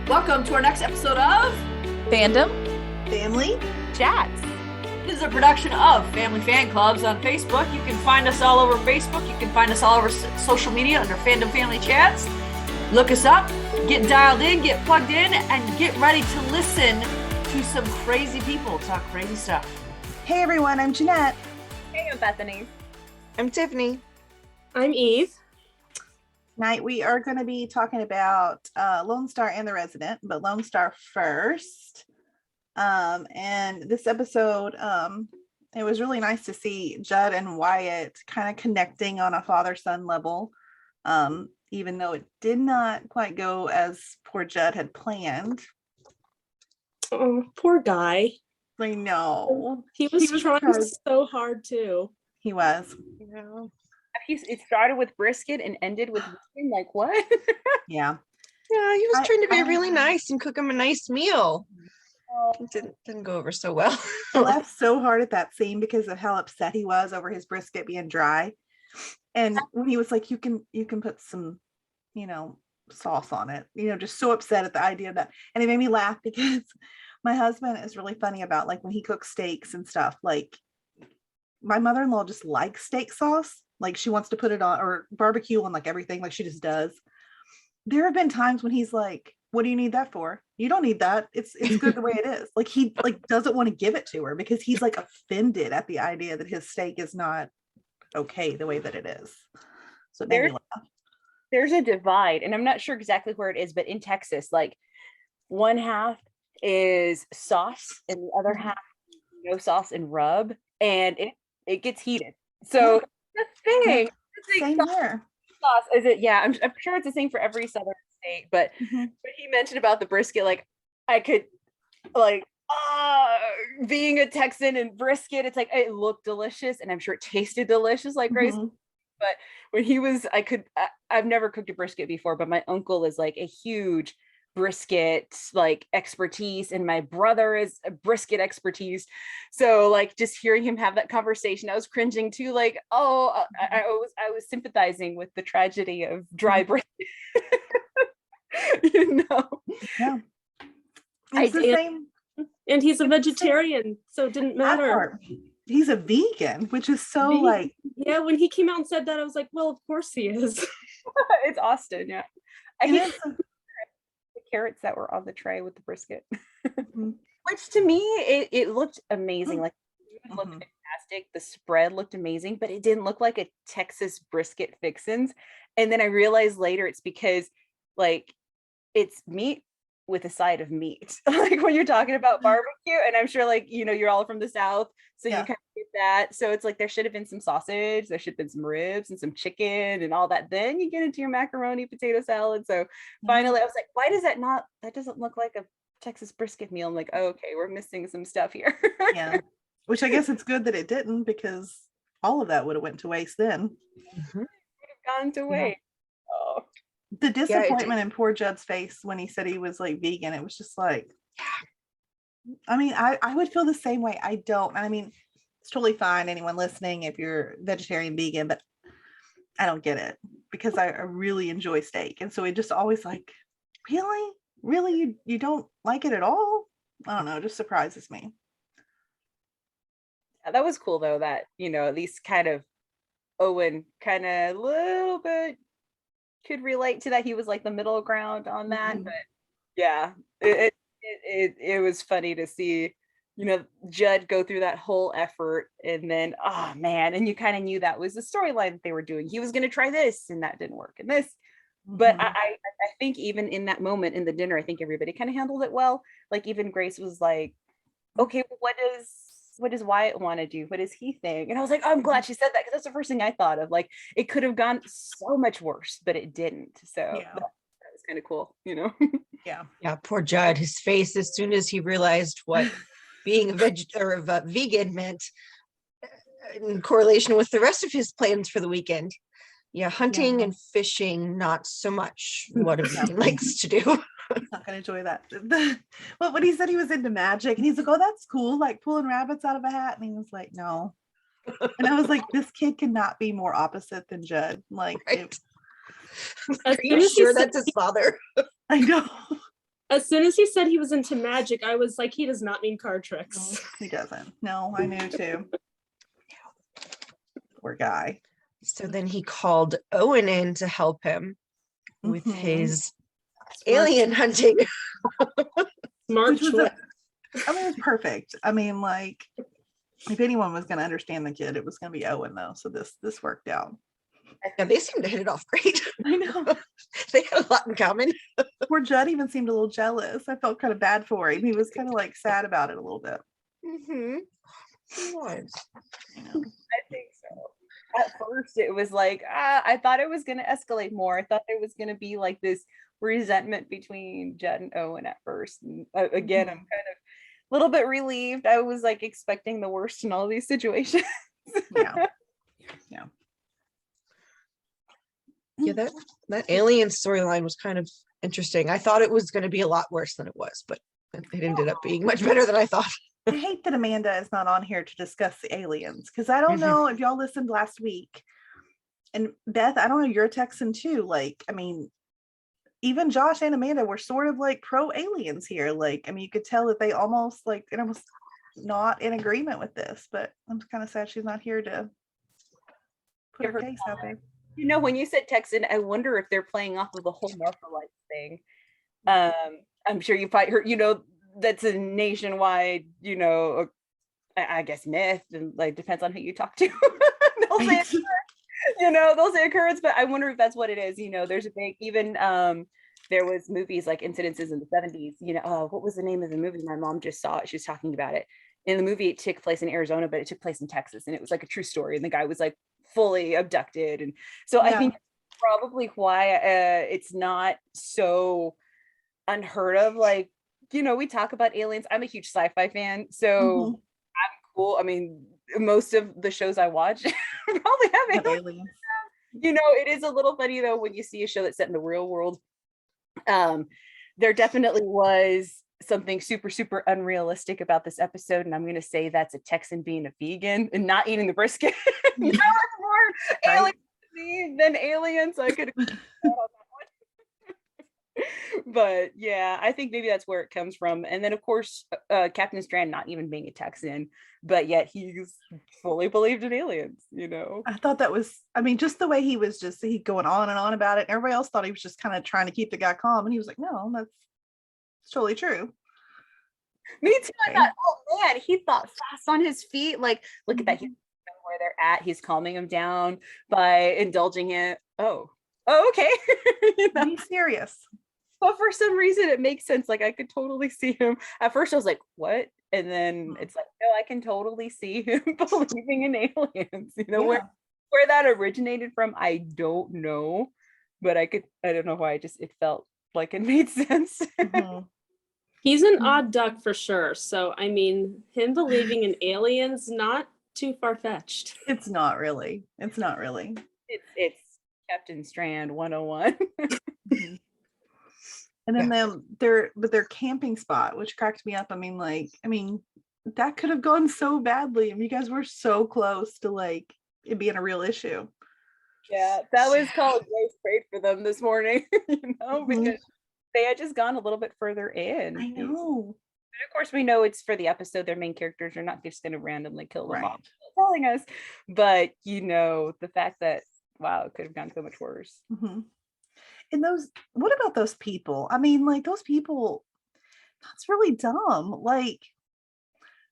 Welcome to our next episode of Fandom Family Chats. This is a production of Family Fan Clubs on Facebook. You can find us all over Facebook. You can find us all over social media under Fandom Family Chats. Look us up, get dialed in, get plugged in, and get ready to listen to some crazy people talk crazy stuff. Hey everyone, I'm Jeanette. Hey, I'm Bethany. I'm Tiffany. I'm Eve. Tonight we are going to be talking about Lone Star and the Resident, but Lone Star first. And this episode, it was really nice to see Judd and Wyatt kind of connecting on a father-son level, even though it did not quite go as poor Judd had planned. Oh, poor guy. I know. He was trying so hard too. He was. Yeah. It started with brisket and ended with brisket. Like, what? Yeah. Yeah, he was trying to be really nice and cook him a nice meal. It didn't go over so well. I laughed so hard at that scene because of how upset he was over his brisket being dry. And when he was like, you can put some, sauce on it, just so upset at the idea of that. And it made me laugh because my husband is really funny about like when he cooks steaks and stuff, like my mother-in-law just likes steak sauce. Like she wants to put it on or barbecue on like everything, like she just does. There have been times when he's like, what do you need that for? You don't need that. It's good the way it is. Like he like doesn't want to give it to her because he's like offended at the idea that his steak is not okay the way that it is. So it made me laugh. There's a divide, and I'm not sure exactly where it is, but in Texas, like one half is sauce and the other half no sauce and rub, and it gets heated. So the thing, Same here. Sauce is it? Yeah, I'm sure it's the same for every southern state. But when he mentioned about the brisket, like I could, like, being a Texan and brisket, it's like it looked delicious, and I'm sure it tasted delicious, like crazy. But when he was, I've never cooked a brisket before, but my uncle is like a huge brisket like expertise, and my brother is a brisket expertise. So like just hearing him have that conversation, I was cringing too, like, I was sympathizing with the tragedy of dry brisket. Yeah. It's the same. And he's a vegetarian, so it didn't matter. He's a vegan, which is so like. Yeah, when he came out and said that, I was like, well, of course he is. It's Austin, yeah. I hate the carrots that were on the tray with the brisket. Which to me, it looked amazing. Like it looked fantastic. The spread looked amazing, but it didn't look like a Texas brisket fixins. And then I realized later it's because like it's meat with a side of meat. Like when you're talking about barbecue, and I'm sure like, you're all from the South, so you kind of get that. So it's like there should have been some sausage, there should have been some ribs and some chicken and all that. Then you get into your macaroni potato salad. So finally I was like, why does that doesn't look like a Texas brisket meal? I'm like, oh, okay, we're missing some stuff here. Yeah. Which I guess it's good that it didn't, because all of that would have went to waste then. Gone to waste. Oh. The disappointment in poor Judd's face when he said he was like vegan, it was just like, I mean, I would feel the same way. I mean, it's totally fine, anyone listening, if you're vegetarian, vegan, but I don't get it because I really enjoy steak. And so it just always like, really, you don't like it at all? I don't know, it just surprises me. Yeah, that was cool though, that, at least kind of Owen kind of a little bit could relate to that. He was like the middle ground on that. But yeah, it was funny to see Judd go through that whole effort, and then oh man, and you kind of knew that was the storyline that they were doing. He was going to try this and that didn't work, and this but I think even in that moment in the dinner, I think everybody kind of handled it well. Like even Grace was like, okay, well, what does Wyatt want to do? What does he think? And I was like, oh, I'm glad she said that, because that's the first thing I thought of. Like it could have gone so much worse, but it didn't. So that was kind of cool, Yeah, poor Judd. His face as soon as he realized what being a vegan meant in correlation with the rest of his plans for the weekend. Yeah, hunting and fishing, not so much what a vegan likes to do. I'm not gonna enjoy that. But when he said he was into magic, and he's like, oh, that's cool, like pulling rabbits out of a hat, and he was like, no. And I was like, this kid cannot be more opposite than Judd. Like, Are you sure that's his father? I know. As soon as he said he was into magic, I was like, he does not mean card tricks. He doesn't. No, I knew too. Poor guy. So then he called Owen in to help him with his alien hunting. Smart Which was choice. I mean, it was perfect. I mean, like, if anyone was going to understand the kid, it was going to be Owen, though. So this worked out. Yeah, they seem to hit it off great. I know. They had a lot in common. Poor Judd even seemed a little jealous. I felt kind of bad for him. He was kind of like sad about it a little bit. He was. You know? I think so. At first, it was like, I thought it was going to escalate more. I thought there was going to be like this resentment between Judd and Owen at first. And again, I'm kind of a little bit relieved. I was like expecting the worst in all these situations. Yeah, that alien storyline was kind of interesting. I thought it was going to be a lot worse than it was, but it ended up being much better than I thought. I hate that Amanda is not on here to discuss the aliens, because I don't know if y'all listened last week. And Beth, I don't know, you're a Texan too. Like, I mean, even Josh and Amanda were sort of like pro aliens here. Like, I mean, you could tell that they almost not in agreement with this, but I'm kind of sad she's not here to put her case out there. You know, when you said Texan, I wonder if they're playing off of the whole Morpholite thing. I'm sure you probably heard, you know, that's a nationwide, you know, I guess myth, and like depends on who you talk to. They'll say it, you know, they'll say occurrence, but I wonder if that's what it is. You know, there's a big, even there was movies like Incidences in the 70s, you know, what was the name of the movie? My mom just saw it. She was talking about it. In the movie, it took place in Arizona, but it took place in Texas, and it was like a true story. And the guy was like fully abducted. And so I think probably why it's not so unheard of. Like, you know, we talk about aliens. I'm a huge sci-fi fan, so I'm cool. I mean, most of the shows I watch probably have aliens. You know, it is a little funny though when you see a show that's set in the real world. There definitely was something super, super unrealistic about this episode, and I'm going to say that's a Texan being a vegan and not eating the brisket. Now it's more alien than alien, so I could have on that one. But yeah, I think maybe that's where it comes from. And then of course, Captain Strand not even being a Texan, but yet he's fully believed in aliens, you know. I thought that was, I mean, just the way he was he going on and on about it. And everybody else thought he was just kind of trying to keep the guy calm. And he was like, no, that's totally true. Me too. I thought, oh man, he thought fast on his feet. Like, look at that. He's where they're at. He's calming him down by indulging it. Oh, okay. You know? Be serious. But for some reason, it makes sense. Like, I could totally see him. At first, I was like, what? And then it's like, no, I can totally see him believing in aliens. You know, where that originated from, I don't know. But I don't know why. It felt like it made sense. He's an odd duck for sure. So, I mean, him believing in aliens, not too far-fetched. It's not really. It's It's Captain Strand 101. And then their camping spot, which cracked me up. I mean, that could have gone so badly. I mean, you guys were so close to like it being a real issue. Yeah, that was called Grace prayed for them this morning, you know, because they had just gone a little bit further in. I know. And of course, we know it's for the episode. Their main characters are not just going to randomly kill them off, telling us. But, you know, the fact that, wow, it could have gone so much worse. And what about those people? I mean, like those people, that's really dumb. Like,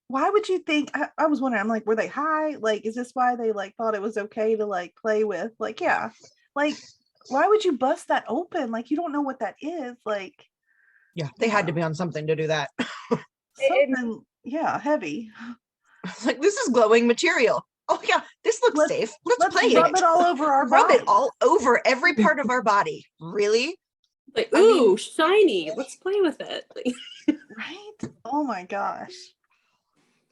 why would you think, I was wondering, I'm like, were they high? Like, is this why they like thought it was okay to like play with? Like, yeah, like, why would you bust that open? Like, you don't know what that is. Like, yeah, they had to be on something to do that. Something, heavy. Like, this is glowing material. Oh yeah, this looks safe. Let's play rub it all over our rub body. it all over every part of our body. Really? Like, ooh, shiny. Let's play with it. Right? Oh my gosh.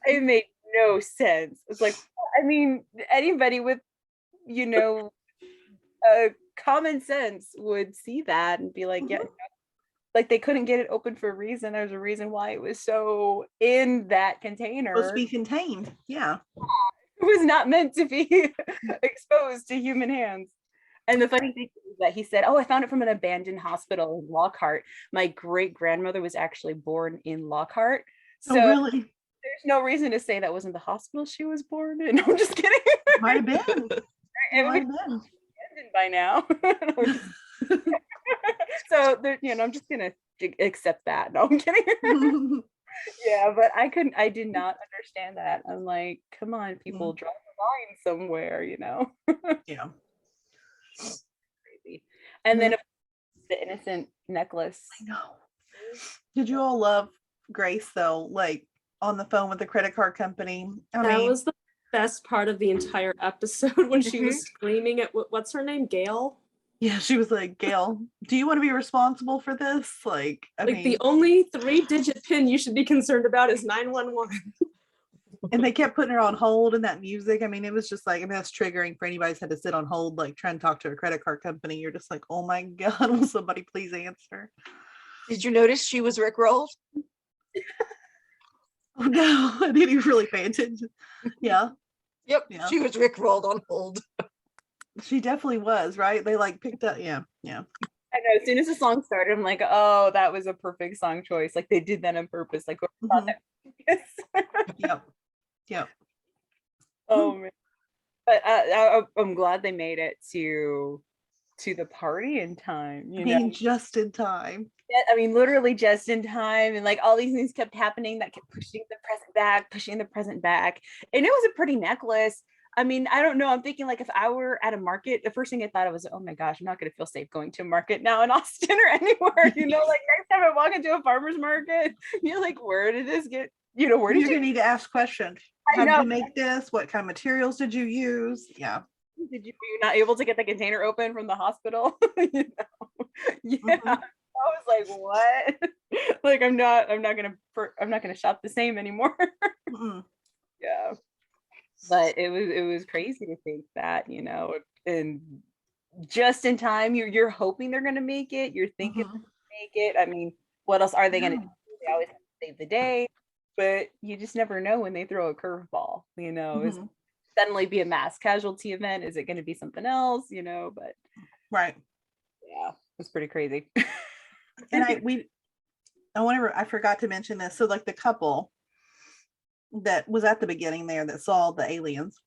It made no sense. It's like, I mean, anybody with, you know, common sense would see that and be like, yeah, like they couldn't get it open for a reason. There's a reason why it was so in that container. Supposed to be contained. Yeah. It was not meant to be exposed to human hands. And the funny thing that he said, "Oh, I found it from an abandoned hospital in Lockhart. My great grandmother was actually born in Lockhart, so Oh, really? there's no reason to say that wasn't the hospital she was born in." I'm just kidding. Might have been. It It would might be have been. abandoned by now. So I'm just gonna accept that. No, I'm kidding. Yeah, but I did not understand that. I'm like, come on, people, draw the line somewhere, Yeah. Crazy. And then the innocent necklace. I know. Did you all love Grace though? Like on the phone with the credit card company. That was the best part of the entire episode when she was screaming at what's her name, Gail? Yeah, she was like, Gail, do you want to be responsible for this? Like, I mean, the only 3-digit pin you should be concerned about is 911. and they kept putting her on hold and that music. I mean, it was just like, I mean, that's triggering for anybody who's had to sit on hold, like trying to talk to a credit card company. You're just like, oh my God, will somebody please answer? Did you notice she was rickrolled? Oh no, I didn't even really pay attention. Yeah. Yep, Yeah. she was rickrolled on hold. She definitely was, right? They like picked up, yeah. I know, as soon as the song started, I'm like, oh, that was a perfect song choice. Like they did that on purpose. Like, Yep. Oh man. But I'm glad they made it to the party in time, I mean, just in time. Yeah, I mean, literally just in time. And like all these things kept happening that kept pushing the present back. And it was a pretty necklace. I mean, I don't know. I'm thinking like if I were at a market, the first thing I thought of was, oh my gosh, I'm not going to feel safe going to a market now in Austin or anywhere. Like next time I walk into a farmer's market, you're like, where did this get? Where did you need to ask questions? How did you make this? What kind of materials did you use? Yeah. Were you not able to get the container open from the hospital? Yeah. I was like, what? Like, I'm not gonna shop the same anymore. Yeah. But it was crazy to think that, and just in time, you're hoping they're gonna make it. You're thinking they're gonna make it. I mean, what else are they gonna do? They always have to save the day, but you just never know when they throw a curveball. Is it suddenly be a mass casualty event? Is it going to be something else? But right. Yeah, it's pretty crazy. And I forgot to mention this. So like the couple that was at the beginning there that saw the aliens,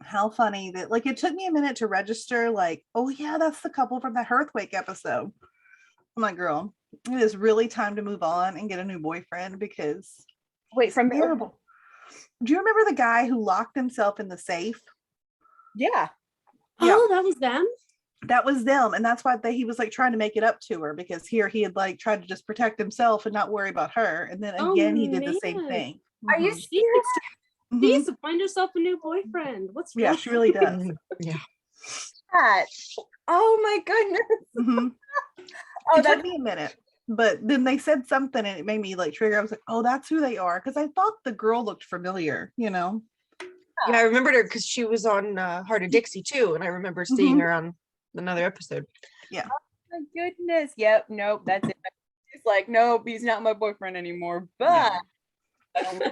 how funny that, like, it took me a minute to register, like, oh yeah, that's the couple from the Earthquake episode. I'm like, girl, it is really time to move on and get a new boyfriend, because wait, from terrible. Do you remember the guy who locked himself in the safe? Yeah. Oh, that was them? That was them. And that's why he was like trying to make it up to her, because here he had like tried to just protect himself and not worry about her. And then again, he did the same thing. Are you serious? She needs to find herself a new boyfriend. What's wrong? Yeah, she really does. Yeah. Oh my goodness. It took me a minute, but then they said something and it made me like trigger. I was like, oh, that's who they are. Because I thought the girl looked familiar, Yeah, I remembered her because she was on Heart of Dixie too. And I remember seeing her on another episode. Yeah. Oh my goodness. Yep. Nope. That's it. He's like, nope, he's not my boyfriend anymore. But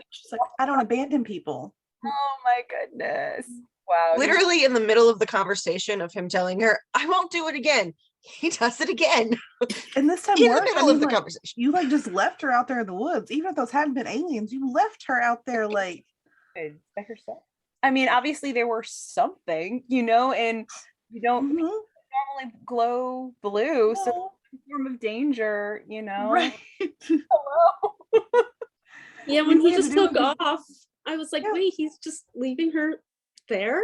she's like, I don't abandon people. Oh my goodness. Wow. Literally in the middle of the conversation of him telling her, I won't do it again, he does it again. And this time in the middle of the conversation. You like just left her out there in the woods. Even if those hadn't been aliens, you left her out there like by herself. I mean, obviously there were something, and you don't normally glow blue, so some form of danger, Right. Hello. Yeah, when he just took off, I was like, wait, he's just leaving her there?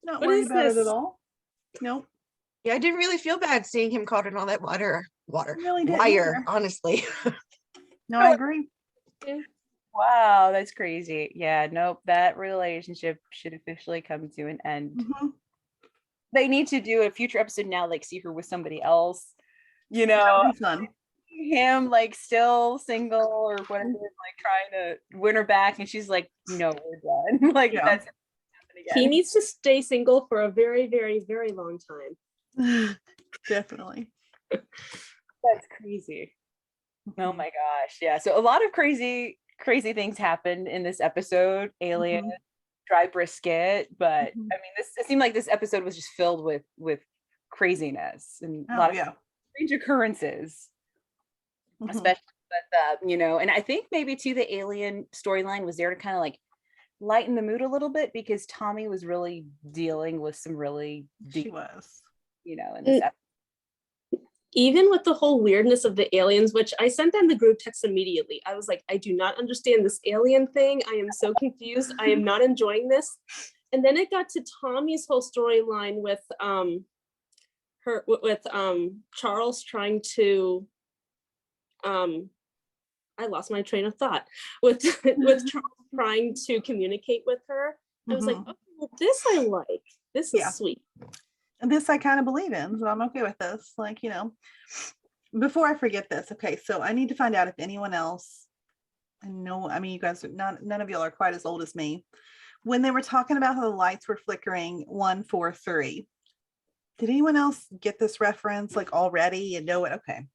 Not worried about it at all. Nope. Yeah, I didn't really feel bad seeing him caught in all that wire. Really didn't wire, honestly. No, I agree. Wow, that's crazy. Yeah, nope, that relationship should officially come to an end. They need to do a future episode now, like see her with somebody else, That would be fun. him like still single or whatever, like trying to win her back, and she's like, no, we're done. Like that's he needs to stay single for a very, very, very long time. Definitely. That's crazy. Oh my gosh. Yeah. So a lot of crazy things happened in this episode. Alien, dry brisket, but I mean, it seemed like this episode was just filled with craziness and a Oh lot of yeah. strange occurrences, Mhm. especially with and I think maybe too the alien storyline was there to kind of like lighten the mood a little bit because Tommy was really dealing with some really She deep, was. in this Even with the whole weirdness of the aliens, which I sent them the group text immediately. I was like, I do not understand this alien thing. I am so confused. I am not enjoying this. And then it got to Tommy's whole storyline with Charles trying to I lost my train of thought with Charles trying to communicate with her. I was like, Mhm. oh, well, this I like. This is Yeah. sweet. And this I kind of believe in, so I'm okay with this. Like, before I forget this, okay, so I need to find out if anyone else, I mean, you guys, none of y'all are quite as old as me. When they were talking about how the lights were flickering 1, 4, 3, did anyone else get this reference like already and know it? Okay.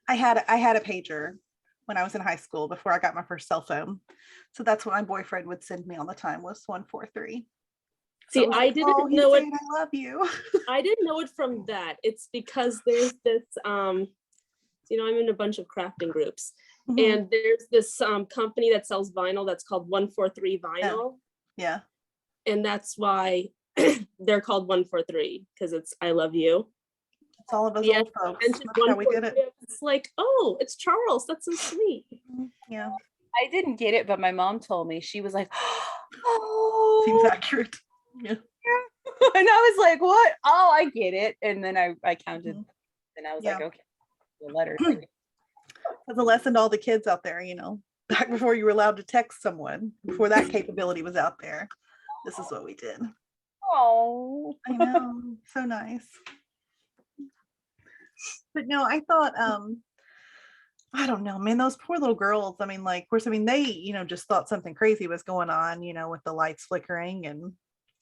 I had a pager when I was in high school before I got my first cell phone. So that's what my boyfriend would send me all the time was 143. See, So I didn't oh, he's know it. saying I love you. I didn't know it from that. It's because there's this, I'm in a bunch of crafting groups, Mhm. and there's this company that sells vinyl that's called 143 Vinyl, Yeah. and that's why they're called 143 because it's I love you. It's all of us Yeah, old folks. mentioned That's how we did 143. it. It's like, oh, it's Charles. That's so sweet. Yeah. I didn't get it, but my mom told me. She was like, oh, Seems accurate. Yeah. and I was like, what? Oh, I get it. And then I counted, Mhm. and I was Yeah. like, okay, the letters. As a lesson to all the kids out there, back before you were allowed to text someone, before that capability was out there, this is what we did. Oh, I know, so nice. But no, I thought, I don't know, man, those poor little girls. I mean, like, of course, I mean, they, just thought something crazy was going on, with the lights flickering. And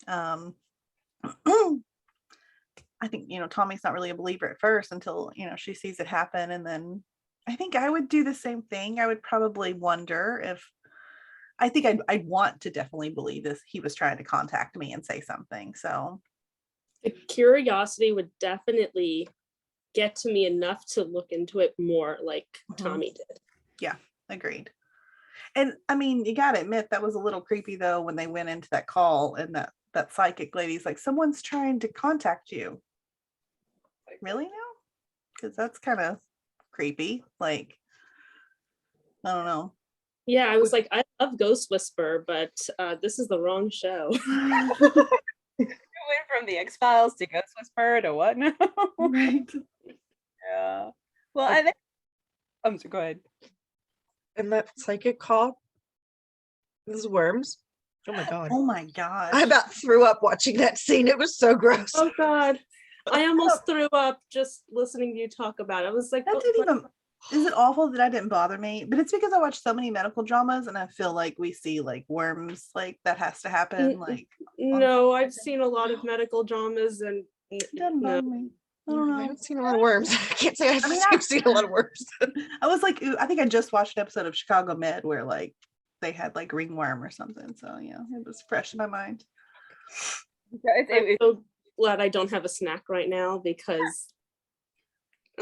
I think, Tommy's not really a believer at first until, she sees it happen. And then I think I would do the same thing. I would probably wonder if, I think I'd want to definitely believe this. He was trying to contact me and say something. So The curiosity would definitely get to me enough to look into it more, like Tommy did. Yeah, agreed. And I mean, you gotta admit that was a little creepy though when they went into that call and that psychic lady's like, someone's trying to contact you. Like, really now? Because that's kind of creepy. Like, I don't know. Yeah, I was like, I love Ghost Whisper, but this is the wrong show. you went from the X-Files to Ghost Whisperer to what now? Right. Yeah. Well, I think. So go ahead. And that psychic call, those worms. Oh my god. Oh my gosh. I about threw up watching that scene. It was so gross. Oh god. I almost threw up just listening to you talk about it. I was like, That didn't even, is it awful that didn't bother me? But it's because I watch so many medical dramas and I feel like we see like worms, like that has to happen. Like, no, I've seen a lot of medical dramas and it doesn't bother me. I don't know. I haven't seen a lot of worms. I can't say I've seen a lot of worms. I was like, I think I just watched an episode of Chicago Med where like they had like ringworm or something. So yeah, it was fresh in my mind. I'm so glad I don't have a snack right now because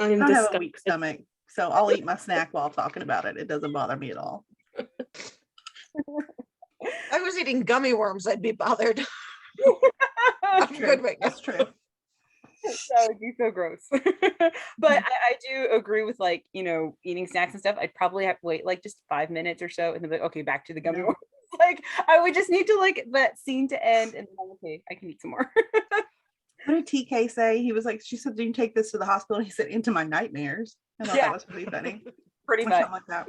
I'm I have a weak stomach, so I'll eat my snack while talking about it. It doesn't bother me at all. I was eating gummy worms, I'd be bothered. I'm good right now. That's true. That would be so gross. But I do agree with like, eating snacks and stuff. I'd probably have to wait like just 5 minutes or so and then be like, okay, back to the gummy worms. Like I would just need to like that scene to end and then I'm okay, I can eat some more. What did TK say? He was like, she said, "Do you take this to the hospital?" He said, "Into my nightmares." I thought that was pretty funny. Pretty Or much. something like that.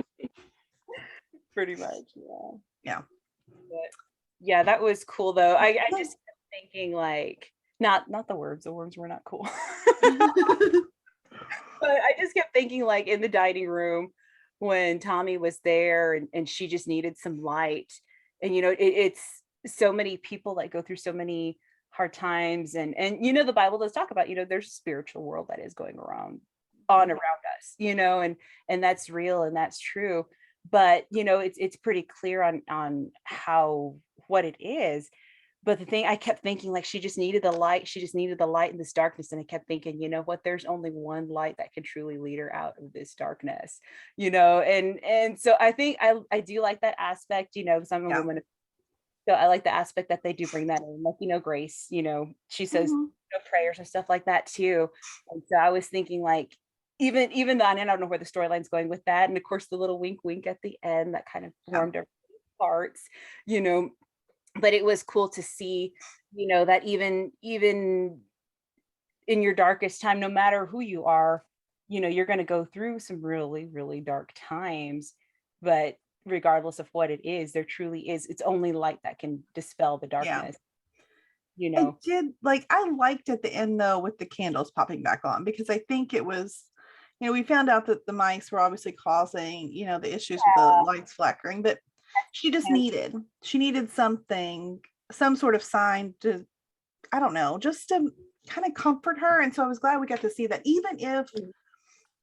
Pretty much, yeah. Yeah. But yeah, that was cool though. I just kept thinking like, not the worms were not cool. But I just kept thinking like in the dining room when Tommy was there and she just needed some light. And it's so many people that go through so many hard times and the Bible does talk about, there's a spiritual world that is going around us, and that's real and that's true. But it's pretty clear on what it is. But the thing I kept thinking, like, she just needed the light. She just needed the light in this darkness. And I kept thinking, you know what? There's only one light that can truly lead her out of this darkness, and so I think I do like that aspect, because I'm a Yeah. woman. So I like the aspect that they do bring that in, like, Grace, she says Mhm. prayers and stuff like that too. And so I was thinking, like, even though, and I don't know where the storyline's going with that. And of course, the little wink, wink at the end that kind of warmed everybody's hearts, you know. But it was cool to see, that even in your darkest time, no matter who you are, you're going to go through some really, really dark times. But regardless of what it is, there truly is, it's only light that can dispel the darkness. I liked at the end though with the candles popping back on, because I think it was, we found out that the mice were obviously causing, the issues with the lights flickering, but she needed something, some sort of sign to, I don't know, just to kind of comfort her. And so I was glad we got to see that, even if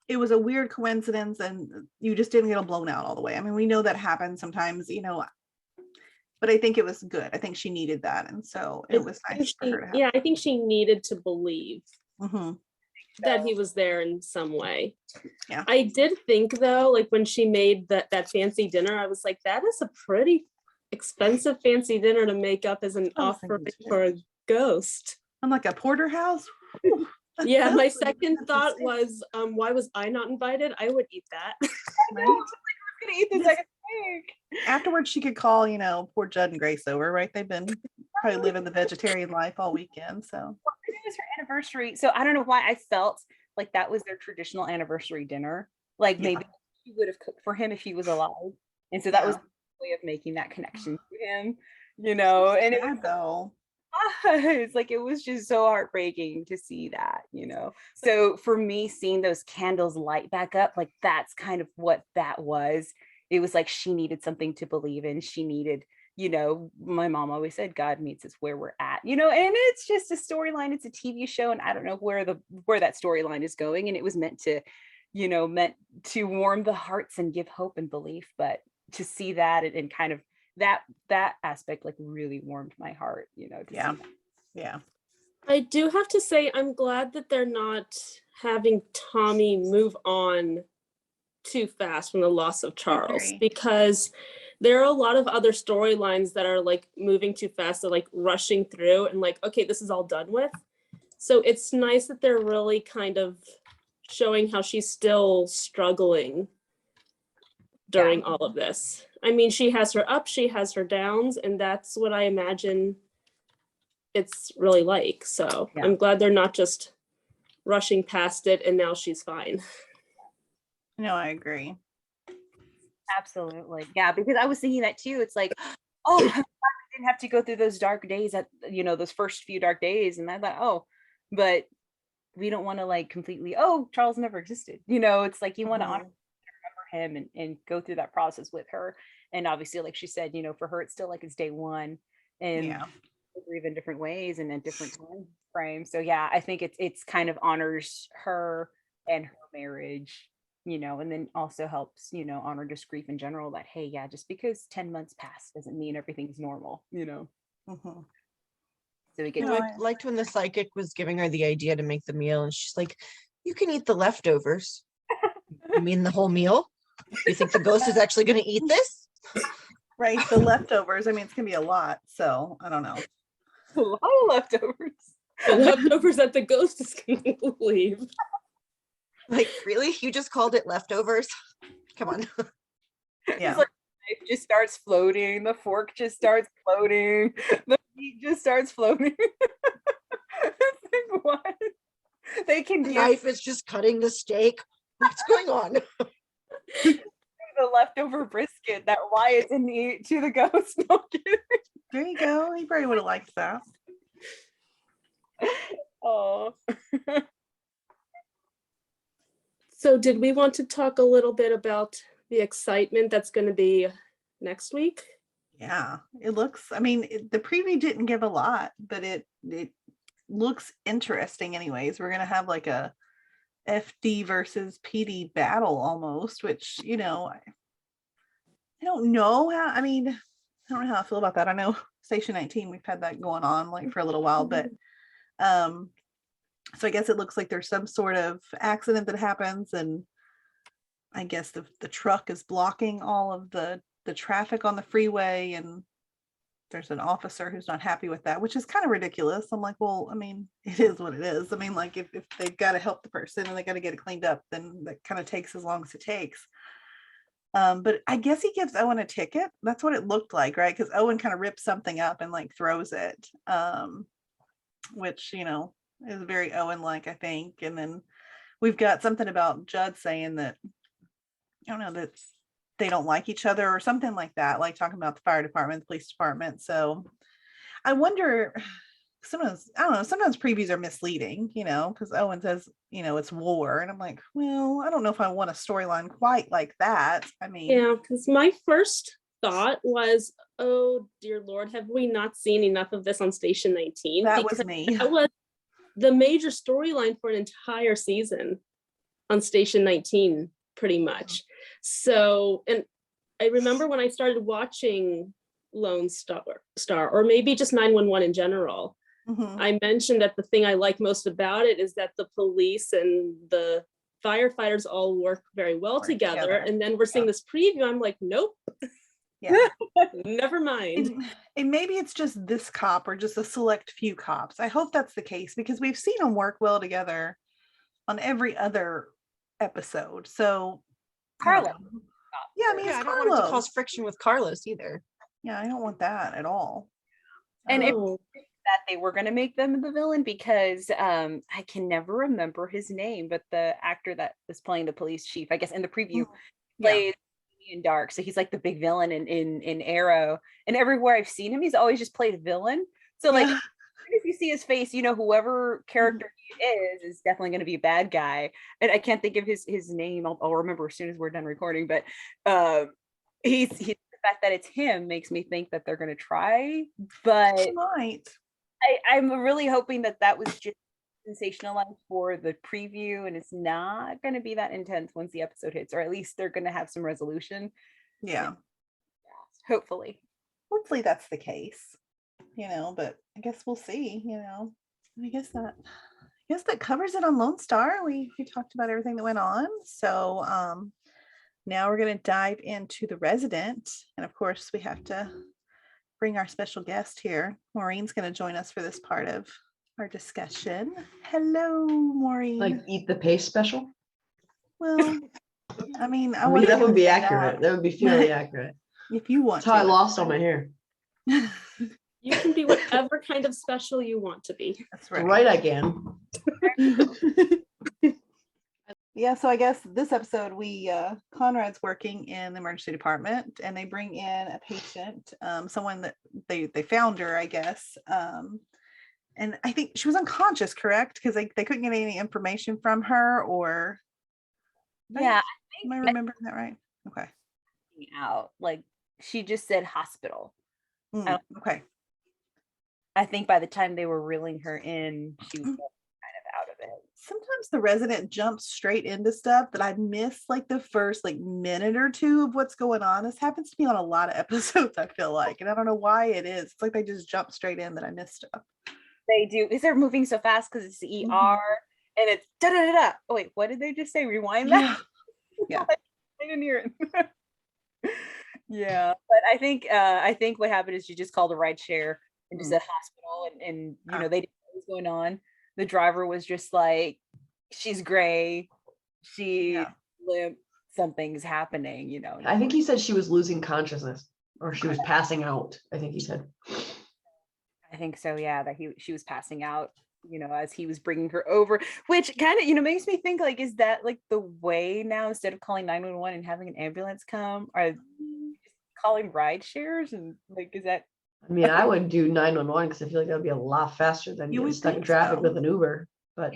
it was a weird coincidence and you just didn't get them blown out all the way. I mean, we know that happens sometimes, but I think it was good. I think she needed that. And so it was nice for her to have. Yeah, I think she needed to believe Mhm. that he was there in some way. Yeah. I did think though, like when she made that fancy dinner, I was like, that is a pretty expensive fancy dinner to make up as an I was offering thinking too. for a ghost. I'm like, a porterhouse? Yeah, my That's second that's thought insane. was, why was I not invited? I would eat that. I was gonna eat the Yes. second steak. Afterwards, she could call, poor Judd and Grace over, right? They've been probably living the vegetarian life all weekend. So It was her anniversary. So I don't know why I felt like that was their traditional anniversary dinner. Like Yeah. maybe she would have cooked for him if he was alive. And so that was Yeah. a way of making that connection to him, and it was sad though. it's like, it was just so heartbreaking to see that. So for me, seeing those candles light back up, like that's kind of what that was. It was like she needed something to believe in. She needed, my mom always said God meets us where we're at, and it's just a storyline, it's a TV show, and I don't know where that storyline is going, and it was meant to warm the hearts and give hope and belief. But to see that and kind of that aspect, like, really warmed my heart, to Yeah. see that. Yeah. I do have to say, I'm glad that they're not having Tommy move on too fast from the loss of Charles, agree. because there are a lot of other storylines that are like moving too fast. They're like rushing through and like, okay, this is all done with. So it's nice that they're really kind of showing how she's still struggling during all of this. I mean, she has her ups, she has her downs, and that's what I imagine it's really like. So Yeah. I'm glad they're not just rushing past it and now she's fine. No, I agree. Absolutely. Yeah, because I was thinking that too. It's like, oh, I'm glad we didn't have to go through those dark days those first few dark days. And I thought, oh, but we don't want to like completely, oh, Charles never existed. It's like you want to honor him and go through that process with her. And obviously, like she said, for her, it's still like it's day one, and Yeah. they grieve in different ways and in different time frames. So yeah, I think it's kind of honors her and her marriage, and then also helps, honor just grief in general, that, hey, yeah, just because 10 months passed doesn't mean everything's normal, Mhm. So we get No, I liked when the psychic was giving her the idea to make the meal, and she's like, "You can eat the leftovers." You mean the whole meal? You think the ghost is actually going to eat this? Right. The leftovers. I mean, it's gonna be a lot. So I don't know. a lot of leftovers. The leftovers that the ghost is going to leave. Like, really? You just called it leftovers? Come on. Yeah. It's like the knife just starts floating, the fork just starts floating, the meat just starts floating. It's like, what? They can The give knife is just cutting the steak. What's going on? the leftover brisket that Wyatt didn't eat to the ghost. No kidding. There you go. He probably would have liked that. Oh. So did we want to talk a little bit about the excitement that's going to be next week? Yeah. It looks, I mean, the preview didn't give a lot, but it looks interesting anyways. We're gonna have like a FD versus PD battle almost, which, I don't know how, I mean, I don't know how I feel about that. I know Station 19, we've had that going on like for a little while, but so I guess it looks like there's some sort of accident that happens, and I guess the truck is blocking all of the traffic on the freeway, and there's an officer who's not happy with that, which is kind of ridiculous. I'm like, well, I mean, it is what it is. I mean, like if they've got to help the person and they got to get it cleaned up, then that kind of takes as long as it takes. But I guess he gives Owen a ticket. That's what it looked like, right? Because Owen kind of rips something up and like throws it, which, is very Owen-like, I think. And then we've got something about Judd saying that, I don't know, that they don't like each other or something like that, like talking about the fire department, the police department. So I wonder, sometimes, I don't know, sometimes previews are misleading, because Owen says, it's war. And I'm like, well, I don't know if I want a storyline quite like that. I mean, yeah, because my first thought was, oh dear Lord, have we not seen enough of this on Station 19? That was me. That was the major storyline for an entire season on Station 19, pretty much. So, and I remember when I started watching Lone Star, or maybe just 911 in general, I mentioned that the thing I like most about it is that the police and the firefighters all work very well together. And then we're seeing this preview. I'm like, nope. Yeah. Never mind. And maybe it's just this cop or just a select few cops. I hope that's the case, because we've seen them work well together on every other episode. So Carlos. Yeah, I mean, Yeah, it's I don't want it to Carlos. cause friction with Carlos either. Yeah, I don't want that at all. And if Oh, that they were going to make them the villain, because I can never remember his name, but the actor that was playing the police chief, I guess in the preview, plays in Dark. So he's like the big villain in Arrow. And everywhere I've seen him, he's always just played villain. So like, if you see his face, whoever character he is definitely going to be a bad guy. And I can't think of his name. I'll remember as soon as we're done recording. But he's the fact that it's him makes me think that they're going to try. But Right. I'm really hoping that was just sensationalized for the preview, and it's not going to be that intense once the episode hits, or at least they're going to have some resolution. Yeah. Hopefully That's the case, but I guess we'll see, I guess that covers it on Lone Star. We talked about everything that went on. So now we're going to dive into The Resident. And of course, we have to bring our special guest here. Maureen's going to join us for this part of our discussion. Hello, Maureen. Like Eat the Pace special? Well, I mean, that would be accurate. That would be fairly accurate. If you want That's how I lost all my hair. you can be whatever kind of special you want to be. That's right. Right, I can. Yeah, so I guess this episode Conrad's working in the emergency department, and they bring in a patient, someone that they found her, I guess. And I think she was unconscious, correct? Because they couldn't get any information from her, or yeah, am I remembering that right? Okay. Out like she just said hospital. Okay. I think by the time they were reeling her in, she was kind of out of it. Sometimes The Resident jumps straight into stuff that I miss, like the first minute or two of what's going on. This happens to me on a lot of episodes, I feel like, and I don't know why it is. It's like they just jump straight in that I miss stuff. They do, because they're moving so fast because it's the ER and it's da da da da. Oh wait, what did they just say? Rewind that. Yeah. I didn't hear it. Yeah, but I think what happened is she just called a ride share and just said hospital, and they didn't know what was going on. The driver was just like, she's gray, she limp, something's happening, I think he said she was losing consciousness, or she was passing out. I think he said. I think so, yeah, that she was passing out, as he was bringing her over, which kind of, makes me think, like, is that like the way now, instead of calling 911 and having an ambulance come, are calling ride shares, and like, is that? I mean, I would do 911 because I feel like that would be a lot faster than getting stuck in traffic with an Uber. But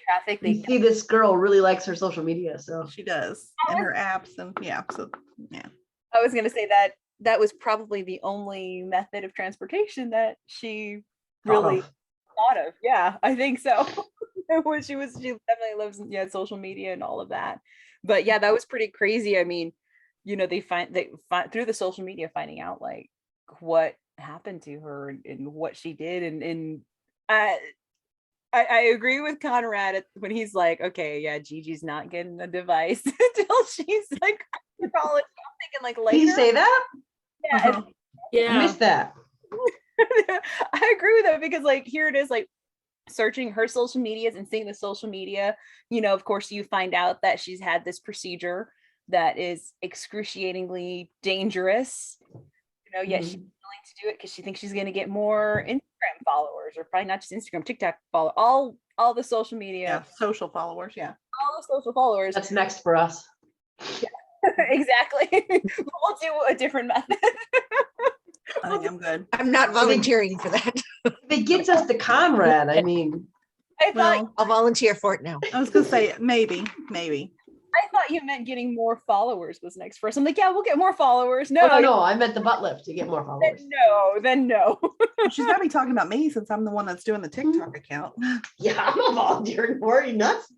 traffic, you see, this girl really likes her social media, so she does, and her apps, and so I was gonna say that was probably the only method of transportation that she really thought of. Yeah, I think so. She definitely loves social media and all of that. But yeah, that was pretty crazy. I mean, they find through the social media finding out like what happened to her and what she did. And I agree with Conrad when he's like, okay, yeah, Gigi's not getting a device until she's like in college. I'm thinking like later. Did he say that? Yeah. Yeah. I missed that. I agree with that because like here it is like searching her social medias and seeing the social media, of course you find out that she's had this procedure that is excruciatingly dangerous. Yet she's willing to do it because she thinks she's going to get more Instagram followers, or probably not just Instagram, TikTok follow, all the social media, social followers, all the social followers. That's next for us. Exactly. We'll do a different method. I think I'm good. I'm not volunteering for that. If it gets us to Conrad, I mean, I'll volunteer for it now. I was gonna say maybe. I thought you meant getting more followers was next for us. I'm like, yeah, we'll get more followers. No, no, I meant the butt lift to get more followers. Then no. She's gotta be talking about me since I'm the one that's doing the TikTok account. Yeah, I'm not volunteering for it. Are you nuts?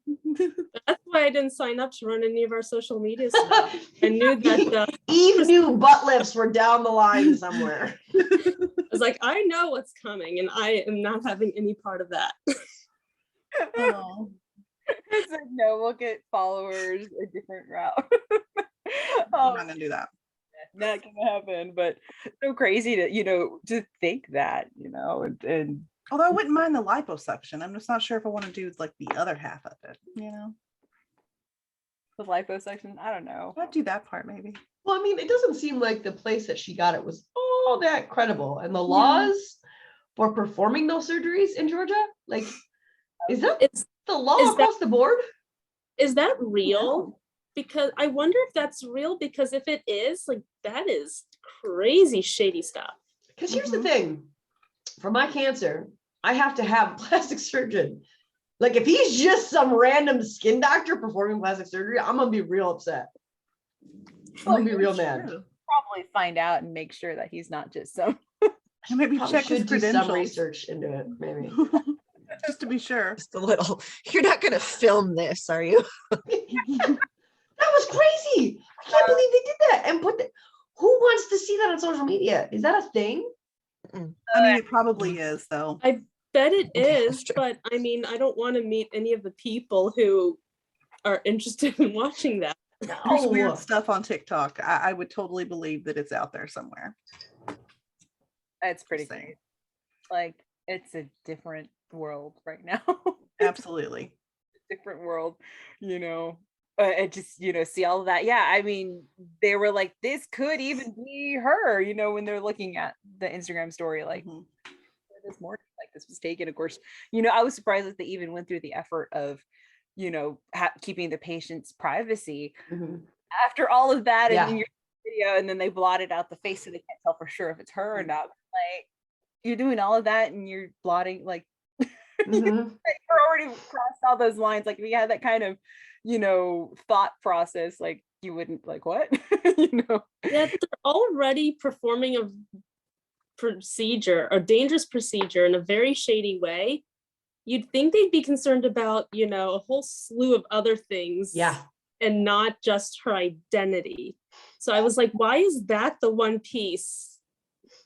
That's why I didn't sign up to run any of our social media stuff. I knew that Eve knew butt lifts were down the line somewhere. I was like, I know what's coming, and I am not having any part of that. Oh. It's like, no, we'll get followers a different route. I'm not gonna do that. Not gonna happen, but so crazy to think that, and Although I wouldn't mind the liposuction. I'm just not sure if I want to do like the other half of it, the liposuction, I don't know. I'd do that part maybe. Well, I mean, it doesn't seem like the place that she got it was all that credible. And the laws for performing those surgeries in Georgia, like, is that the law across the board? Is that real? Because I wonder if that's real, because if it is, like, that is crazy shady stuff. Because here's the thing, for my cancer, I have to have a plastic surgeon. Like, if he's just some random skin doctor performing plastic surgery, I'm gonna be real upset. I'm gonna be real mad. Probably find out and make sure that he's not just some. Maybe check his do some credentials research into it, maybe. just to be sure. Just a little. You're not going to film this, are you? That was crazy. I can't believe they did that and who wants to see that on social media? Is that a thing? I mean, it probably is though. I bet it is, but I mean, I don't want to meet any of the people who are interested in watching that. There's weird stuff on TikTok. I would totally believe that it's out there somewhere. It's pretty great. Like, it's a different world right now. Absolutely. Different world, it just, see all of that. Yeah, I mean, they were like, this could even be her, when they're looking at the Instagram story, like, this morning, like, this was taken. Of course, I was surprised that they even went through the effort of, keeping the patient's privacy after all of that in your video, and then they blotted out the face so they can't tell for sure if it's her or not. Like, you're doing all of that and you're blotting, like, you're already crossed all those lines. Like, if you had that kind of thought process, like, you wouldn't, like, what? Yeah, they're already performing a procedure, a dangerous procedure, in a very shady way. You'd think they'd be concerned about, a whole slew of other things. Yeah. And not just her identity. So I was like, why is that the one piece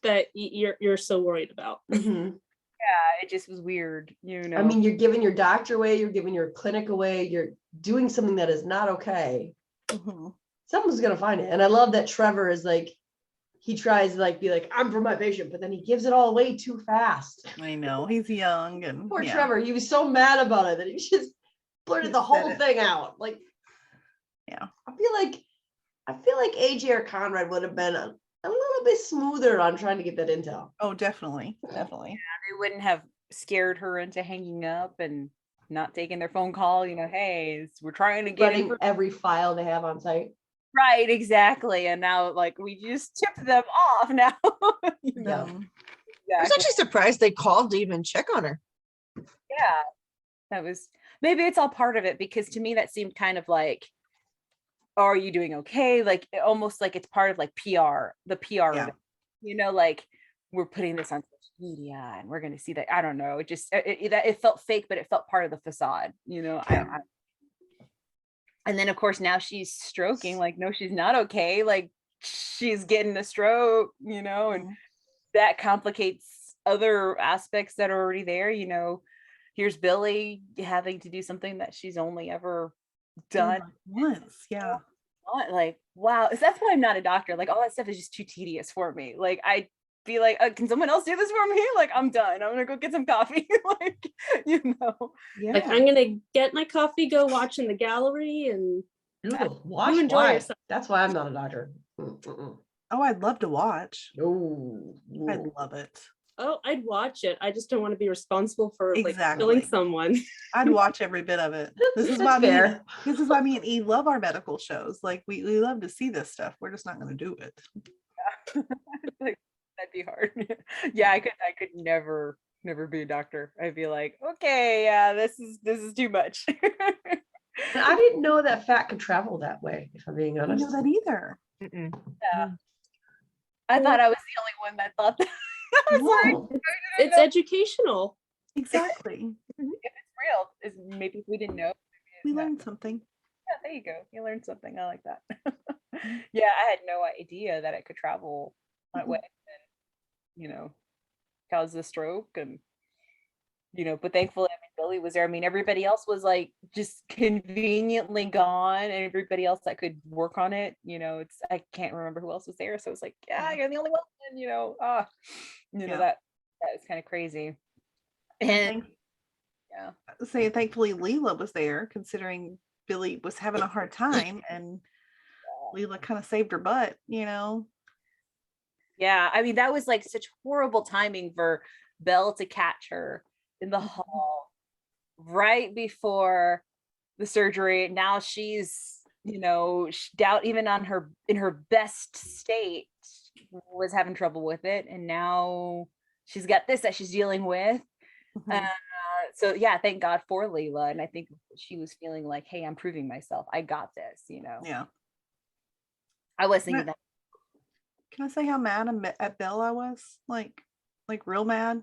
that you're so worried about? Yeah, it just was weird, I mean, you're giving your doctor away, you're giving your clinic away, you're doing something that is not okay. Someone's gonna find it. And I love that Trevor is like, he tries to like be like, I'm for my patient, but then he gives it all away too fast. I know, he's young and poor Trevor, he was so mad about it that he just blurted the whole thing out. Like, yeah, I feel like AJ or Conrad would have been a little bit smoother on trying to get that intel. Oh, definitely. Yeah, they wouldn't have scared her into hanging up and not taking their phone call. Hey, we're trying to get every file they have on site. Right, exactly. And now, like, we just tipped them off now. Yeah. I was actually surprised they called to even check on her. Yeah, that was, maybe it's all part of it, because to me that seemed kind of like, are you doing okay? Like, almost like it's part of like the PR of it. Like, we're putting this on social media and we're going to see that. I don't know. It just, it felt fake, but it felt part of the facade, and then of course now she's stroking, like, no, she's not okay. Like, she's getting a stroke, and that complicates other aspects that are already there. Here's Billy having to do something that she's only ever done once. Yeah. Like, wow. That's why I'm not a doctor. Like, all that stuff is just too tedious for me. Like, I'd be like, can someone else do this for me? Like, I'm done. I'm gonna go get some coffee. Like, Yeah. Like, I'm gonna get my coffee, go watch in the gallery, and Watch. enjoy Why? yourself. That's why I'm not a doctor. Oh, I'd love to watch. No. I'd love it. Oh, I'd watch it. I just don't want to be responsible for like Exactly. killing someone. I'd watch every bit of it. This is why this is why me and E love our medical shows. Like we love to see this stuff. We're just not going to do it. Like, that'd be hard. Yeah, I could never be a doctor. I'd be like, okay, yeah, this is too much. And I didn't know that fat could travel that way, if I'm being I honest. didn't know that either. Yeah. I thought I was the only one that thought that. I was like, It's educational. Exactly. if it's real, maybe if we didn't know. We learned something. Yeah, there you go. You learned something. I like that. Yeah, I had no idea that it could travel that way and, cause the stroke and, but thankfully, Billy was there. I mean, everybody else was like just conveniently gone, and everybody else that could work on it, I can't remember who else was there. So it's like, yeah, you're the only one, that is kind of crazy. And yeah, saying thankfully Leela was there, considering Billy was having a hard time, and Leela kind of saved her butt. Yeah, I mean, that was like such horrible timing for Belle to catch her in the hall right before the surgery. Now she's, doubt even in her best state was having trouble with it, and now she's got this that she's dealing with. So yeah, thank God for Leela, and I think she was feeling like, hey, I'm proving myself. I got this. Yeah. I was thinking that. Can I say how mad at Bill I was? Like real mad.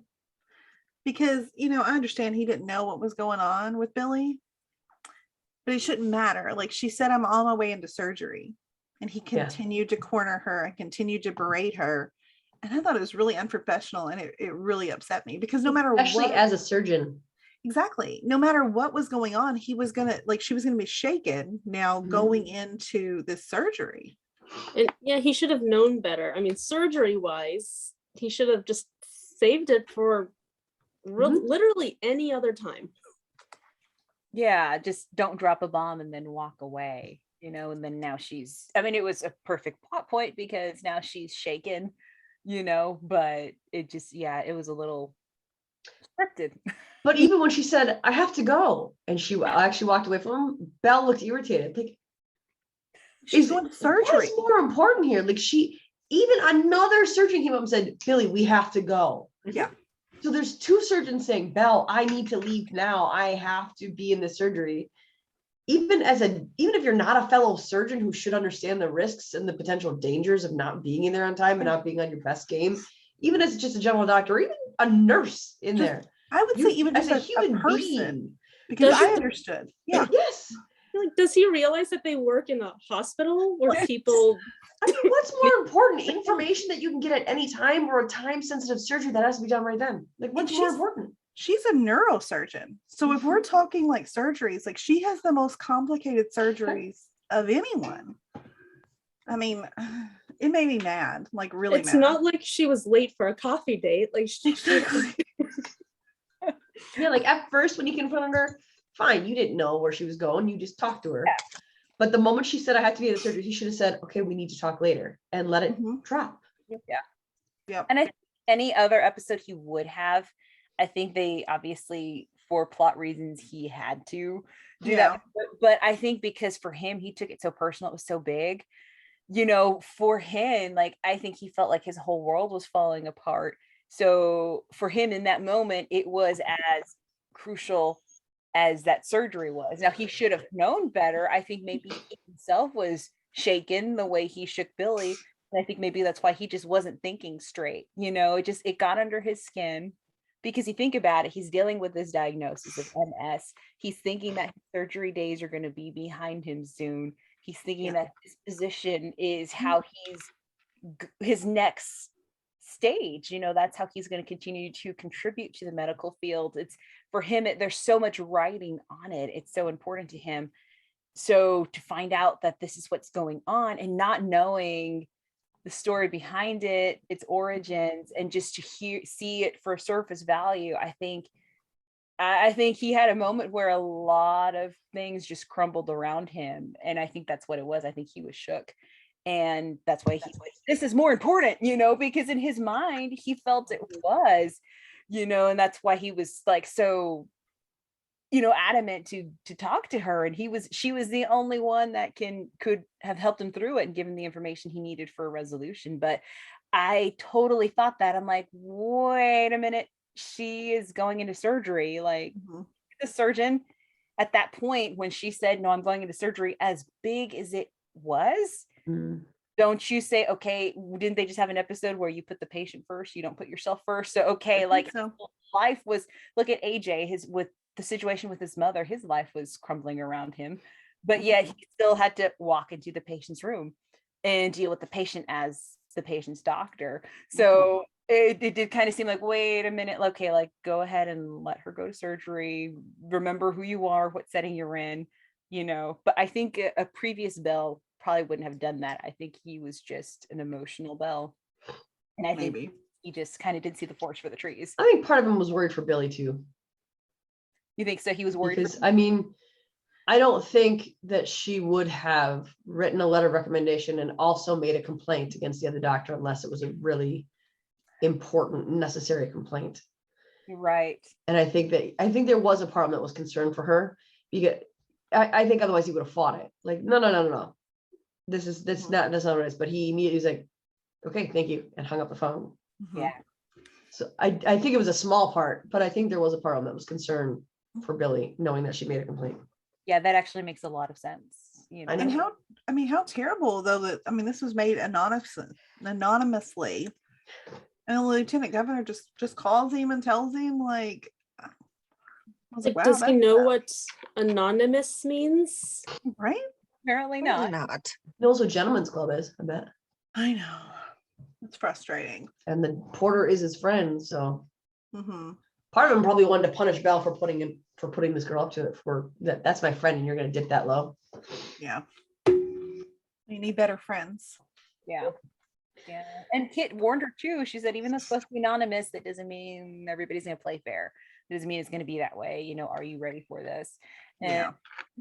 Because, I understand he didn't know what was going on with Billy, but it shouldn't matter. Like she said, I'm on my way into surgery, and he continued to corner her and continued to berate her. And I thought it was really unprofessional, and it really upset me, because no matter Especially what, as a surgeon. Exactly. No matter what was going on, she was going to be shaken now going into this surgery. And yeah, he should have known better. I mean, surgery wise, he should have just saved it for literally any other time. Yeah, just don't drop a bomb and then walk away, and then now it was a perfect plot point because now she's shaken, but it just, it was a little scripted. But even when she said, I have to go, and she actually walked away from him, Belle looked irritated. Like, she's going to surgery. What's more important here? Like, even another surgeon came up and said, Billy, we have to go. Yeah. So there's two surgeons saying, Belle, I need to leave now. I have to be in the surgery. Even if you're not a fellow surgeon who should understand the risks and the potential dangers of not being in there on time and not being on your best game, even as just a general doctor, or even a nurse in there. I would say even as just a human person, being. because I understood. Yeah. Yes. Like, does he realize that they work in a hospital where people? I mean, what's more important? Information that you can get at any time, or a time-sensitive surgery that has to be done right then? Like, what's more important? She's a neurosurgeon. So if we're talking like surgeries, like she has the most complicated surgeries of anyone. I mean, it made me mad, like really mad. It's not like she was late for a coffee date. Like Yeah, like at first when you confronted her, fine, you didn't know where she was going. You just talked to her. Yeah. But the moment she said, I had to be at the surgery, he should have said, okay, we need to talk later, and let it drop. Yeah. And I think any other episode he would have, I think they obviously, for plot reasons, he had to do that. But I think because for him, he took it so personal, it was so big, for him, like, I think he felt like his whole world was falling apart. So for him in that moment, it was as crucial as that surgery was. Now he should have known better. I think maybe he himself was shaken the way he shook Billy. And I think maybe that's why he just wasn't thinking straight. It got under his skin, because you think about it, he's dealing with this diagnosis of MS. He's thinking that his surgery days are going to be behind him soon. He's thinking that his position is how his next stage. That's how he's going to continue to contribute to the medical field. It's for him, there's so much writing on it. It's so important to him. So to find out that this is what's going on and not knowing the story behind it, its origins, and just to see it for surface value, I think he had a moment where a lot of things just crumbled around him. And I think that's what it was. I think he was shook. And that's why this is more important, because in his mind, he felt it was, and that's why he was like, so, adamant to talk to her. And she was the only one that could have helped him through it and given the information he needed for a resolution. But I totally thought that. I'm like, wait a minute, she is going into surgery. Like the surgeon at that point, when she said, no, I'm going into surgery, as big as it was, don't you say, okay, didn't they just have an episode where you put the patient first, you don't put yourself first? So okay, like life was, look at AJ, with the situation with his mother, his life was crumbling around him, but yet he still had to walk into the patient's room and deal with the patient as the patient's doctor. So it did kind of seem like, wait a minute, okay, like go ahead and let her go to surgery, remember who you are, what setting you're in, but I think a previous Bell probably wouldn't have done that. I think he was just an emotional Bell, and I think he just kind of didn't see the forest for the trees. I think part of him was worried for Billy too. You think so? He was worried because I don't think that she would have written a letter of recommendation and also made a complaint against the other doctor unless it was a really important, necessary complaint. Right. And I think there was a part that was concerned for her. I think otherwise he would have fought it. Like, no. That's not what it is. But he immediately was like, okay, thank you, and hung up the phone. Yeah. So I think it was a small part, but I think there was a part that was concerned for Billy, knowing that she made a complaint. Yeah, that actually makes a lot of sense. And how terrible though that this was made anonymously, and the lieutenant governor just calls him and tells him, like, I was like, wow, does he know what anonymous means? Right? Apparently not. He knows what Gentleman's Club is, I bet. I know. It's frustrating. And the porter is his friend, so part of him probably wanted to punish Belle for putting this girl up to it. That's my friend, and you're gonna dip that low. Yeah. You need better friends. Yeah. Yeah. And Kit warned her too. She said, even though it's supposed to be anonymous, that doesn't mean everybody's gonna play fair. It doesn't mean it's gonna be that way. Are you ready for this? And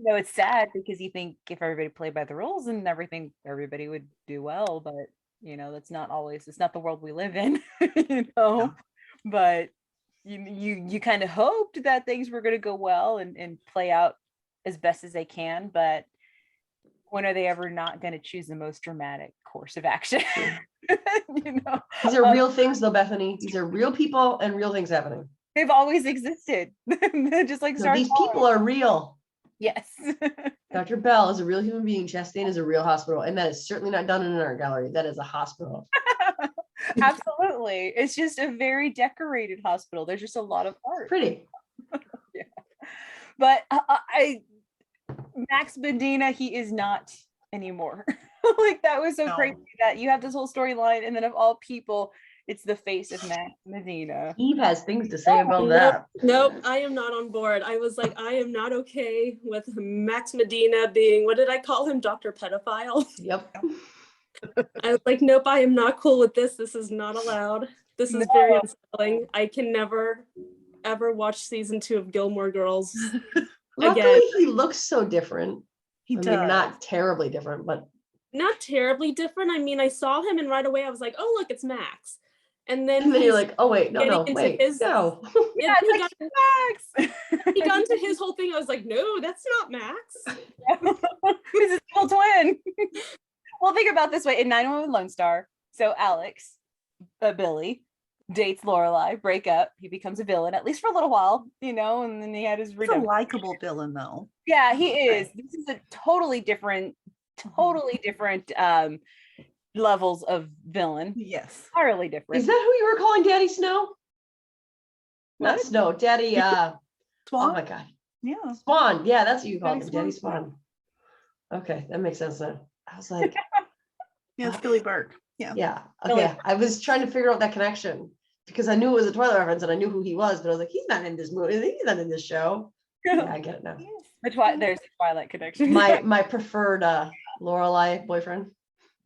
it's sad because you think if everybody played by the rules and everything, everybody would do well, but that's not always, it's not the world we live in. But you kind of hoped that things were going to go well and play out as best as they can, but when are they ever not going to choose the most dramatic course of action? These are real things though, Bethany. These are real people and real things happening. They've always existed. Just like these people are real. Yes. Dr. Bell is a real human being. Chastain is a real hospital, and that is certainly not done in an art gallery. That is a hospital. Absolutely. It's just a very decorated hospital. There's just a lot of art. Pretty. Yeah. But Max Medina, he is not anymore. Like, that was so crazy that you have this whole storyline, and then of all people, it's the face of Max Medina. Eve has things to say about that. Nope, I am not on board. I was like, I am not okay with Max Medina being, what did I call him? Dr. Pedophile. Yep. I was like, nope, I am not cool with this. This is not allowed. This is very unsettling. I can never, ever watch season 2 of Gilmore Girls Luckily, again. he looks so different. He does. Not terribly different, but not terribly different. I saw him and right away I was like, oh, look, it's Max. And then you're like, oh, wait, no. Yeah, It's like, Max. He got into his whole thing. I was like, no, that's not Max. He's his little twin. Well, think about it this way. In 911 Lone Star, so Alex, Billy, dates Lorelai, break up. He becomes a villain, at least for a little while, and then he had his redemption. He's a likable villain, though. Yeah, he is. This is a totally different levels of villain. Yes. Entirely different. Is that who you were calling Daddy Snow? What? Not Snow, Daddy Swan? Oh my God. Yeah. Spawn. Yeah, that's what you called him, Daddy Daddy Spawn. Okay, that makes sense now. I was like, Yeah, it's Billy Burke. Yeah. Yeah. Okay. I was trying to figure out that connection because I knew it was a Twilight reference and I knew who he was, but I was like, he's not in this movie. He's not in this show. Yeah, I get it now. There's a Twilight connection. My preferred Lorelai boyfriend.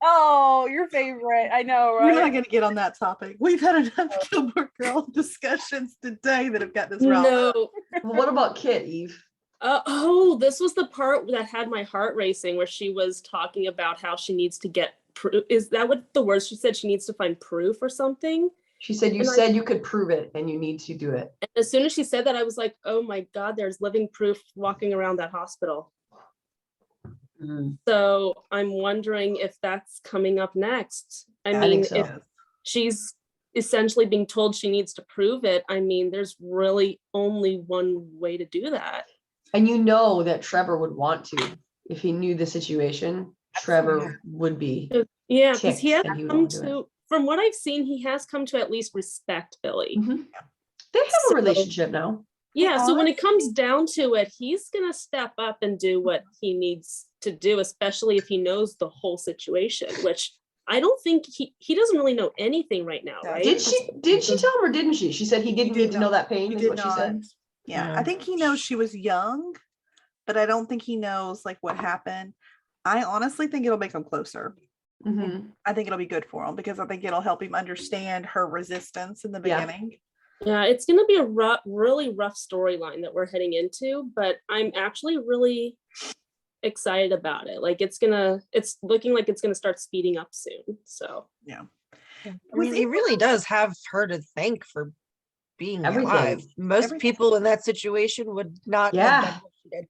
Oh, your favorite. I know, We're right? not going to get on that topic. We've had enough Gilmore Girl discussions today that have got this wrong. No. Well, what about Kit, Eve? This was the part that had my heart racing, where she was talking about how she needs to get proof. Is that what the words she said? She needs to find proof or something. She said, you said you could prove it and you need to do it. And as soon as she said that, I was like, oh my God, there's living proof walking around that hospital. So I'm wondering if that's coming up next. I mean, think so. if she's essentially being told she needs to prove it, I mean, there's really only one way to do that. And you know that Trevor would want to. If he knew the situation, Trevor would be. Yeah, because he has ticked and he would come wanna do to, from what I've seen, he has come to at least respect Billy. They have a relationship now. Yeah, so when it comes down to it, he's gonna step up and do what he needs to do, especially if he knows the whole situation, which I don't think he doesn't really know anything right now, right? Did she tell him or didn't she? She said he didn't need to know that pain, is what she said. Yeah, I think he knows she was young, but I don't think he knows like what happened. I honestly think it'll make them closer. I think it'll be good for him because I think it'll help him understand her resistance in the beginning. Yeah, it's going to be a really rough storyline that we're heading into, but I'm actually really excited about it. Like it's looking like it's going to start speeding up soon. So yeah. I mean, he really does have her to thank for being alive. Most people in that situation would not have done what she did.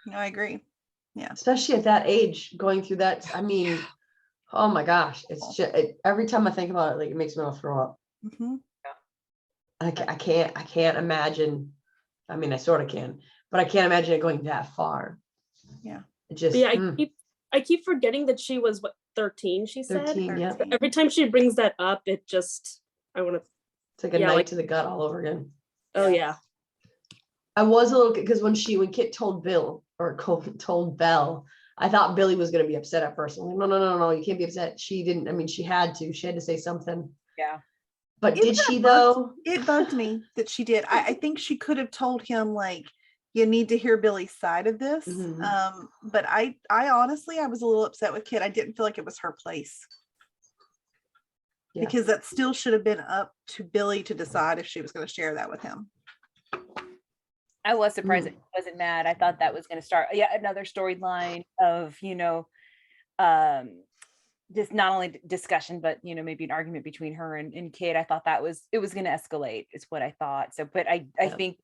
No, I agree. Yeah. Especially at that age, going through that. I mean, oh my gosh, it's just every time I think about it, like it makes me want to throw up. I can't imagine. I mean, I sort of can, but I can't imagine it going that far. Yeah. It just I keep forgetting that she was 13, she said. 13, yeah. Every time she brings that up, it just it's like a knife to the gut all over again. Oh yeah. I was a little, because when Kit told Belle, I thought Billy was going to be upset at first. I'm like, no, you can't be upset. She didn't. I mean, she had to say something. Yeah. But did she though? It bugged me that she did. I think she could have told him like, you need to hear Billy's side of this. But I honestly, I was a little upset with Kit. I didn't feel like it was her place. Because that still should have been up to Billy to decide if she was going to share that with him. I was surprised that he wasn't mad. I thought that was going to start another storyline of, just not only discussion, but maybe an argument between her and Kit. I thought it was going to escalate is what I thought. So, but I think,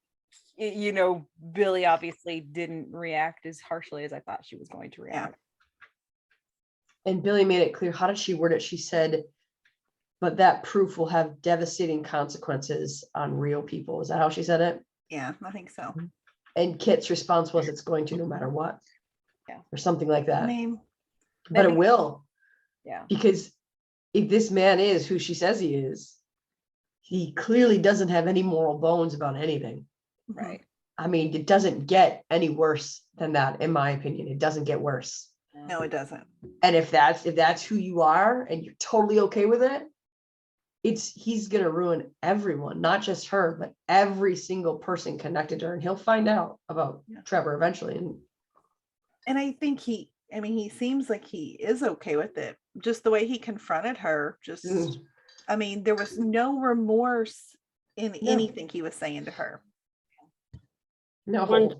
Billy obviously didn't react as harshly as I thought she was going to react. And Billy made it clear. How did she word it? She said, but that proof will have devastating consequences on real people. Is that how she said it? Yeah, I think so. And Kit's response was, it's going to no matter what. Yeah. Or something like that. I mean, but it will. Yeah. Because if this man is who she says he is, he clearly doesn't have any moral bones about anything. Right. I mean, it doesn't get any worse than that, in my opinion. It doesn't get worse. No, it doesn't. And if that's who you are and you're totally okay with it, he's gonna ruin everyone, not just her, but every single person connected to her. And he'll find out about Trevor eventually. And I think he seems like he is okay with it. Just the way he confronted her, I mean, there was no remorse in anything he was saying to her. No. One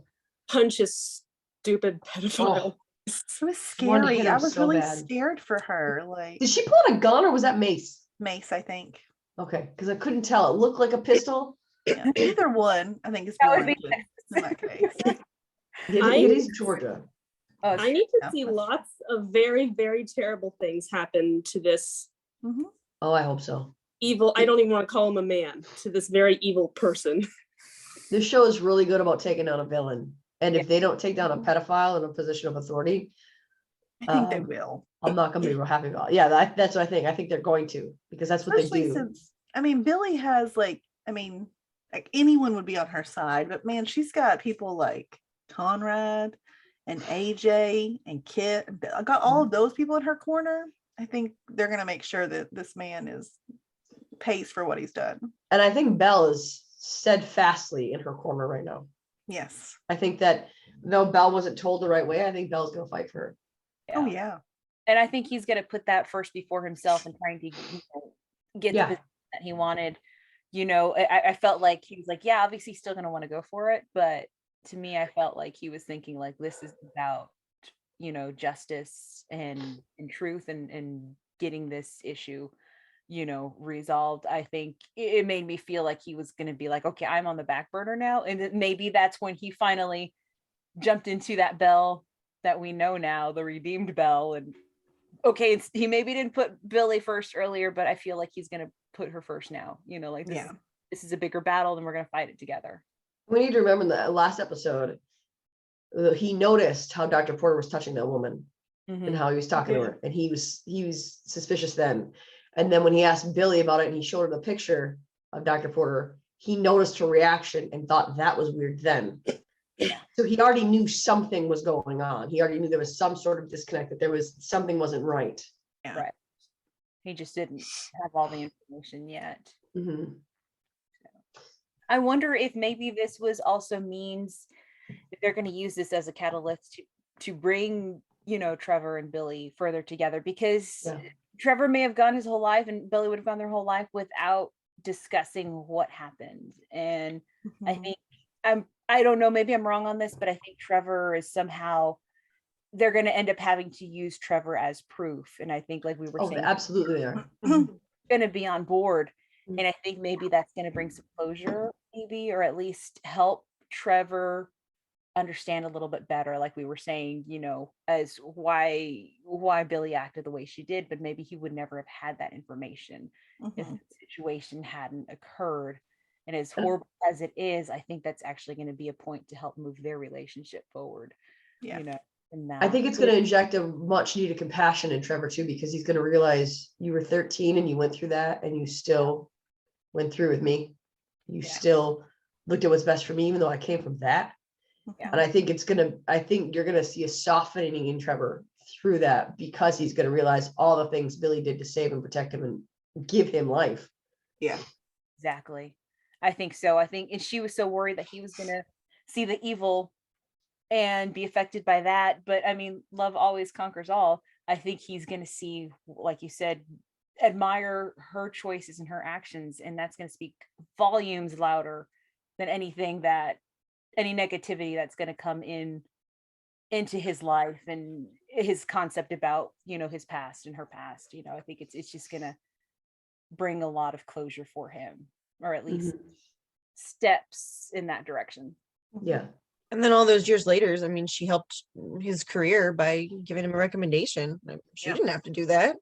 punch is stupid pedophile. It was scary. I was really scared for her. Like, did she pull out a gun or was that mace? Mace, I think. Okay, because I couldn't tell. It looked like a pistol. Yeah, either one, I think, is warranted in that case. It is Georgia. I need to see lots of very, very terrible things happen to this. Oh, I hope so. Evil. I don't even want to call him a man. To this very evil person. This show is really good about taking down a villain, and if they don't take down a pedophile in a position of authority, I think they will. I'm not going to be real happy about it. Yeah, that's what I think. I think they're going to, because that's what Especially they do. Since, Billy has like anyone would be on her side, but man, she's got people like Conrad and AJ and Kit. I got all of those people in her corner. I think they're going to make sure that this man pays for what he's done. And I think Belle is steadfastly in her corner right now. Yes. I think that though Belle wasn't told the right way, I think Belle's going to fight for her. Oh yeah. And I think he's going to put that first before himself and trying to get the position that he wanted. I felt like he was like, yeah, obviously he's still going to want to go for it. But to me, I felt like he was thinking like, this is about, justice and truth and getting this issue, resolved. I think it made me feel like he was going to be like, okay, I'm on the back burner now. And maybe that's when he finally jumped into that Belle that we know now, the redeemed Belle. And okay, he maybe didn't put Billy first earlier, but I feel like he's going to put her first now, like this is a bigger battle and we're going to fight it together. We need to remember in the last episode, he noticed how Dr. Porter was touching that woman and how he was talking to her, and he was suspicious then. And then when he asked Billy about it and he showed her the picture of Dr. Porter, he noticed her reaction and thought that was weird then. So he already knew something was going on. He already knew there was some sort of disconnect, that there was something wasn't right. Yeah. Right. He just didn't have all the information yet. Mm-hmm. I wonder if maybe this was also means if they're going to use this as a catalyst to bring, Trevor and Billy further together, because Trevor may have gone his whole life and Billy would have gone their whole life without discussing what happened. And I think I don't know, maybe I'm wrong on this, but I think Trevor is somehow, they're going to end up having to use Trevor as proof. And I think like we were saying, absolutely they are going to be on board. And I think maybe that's going to bring some closure, maybe, or at least help Trevor understand a little bit better, like we were saying, as why Billy acted the way she did, but maybe he would never have had that information if the situation hadn't occurred. And as horrible as it is, I think that's actually going to be a point to help move their relationship forward. I think it's going to inject a much needed compassion in Trevor too, because he's going to realize you were 13 and you went through that and you still went through with me. You still looked at what's best for me, even though I came from that. And I think you're going to see a softening in Trevor through that, because he's going to realize all the things Billy did to save and protect him and give him life. Yeah, exactly. I think so. And she was so worried that he was going to see the evil and be affected by that. But I mean, love always conquers all. I think he's going to see, like you said, admire her choices and her actions. And that's going to speak volumes louder than any negativity that's going to come into his life and his concept about, his past and her past. I think it's just going to bring a lot of closure for him, or at least steps in that direction. Yeah. And then all those years later, I mean, she helped his career by giving him a recommendation. She didn't have to do that.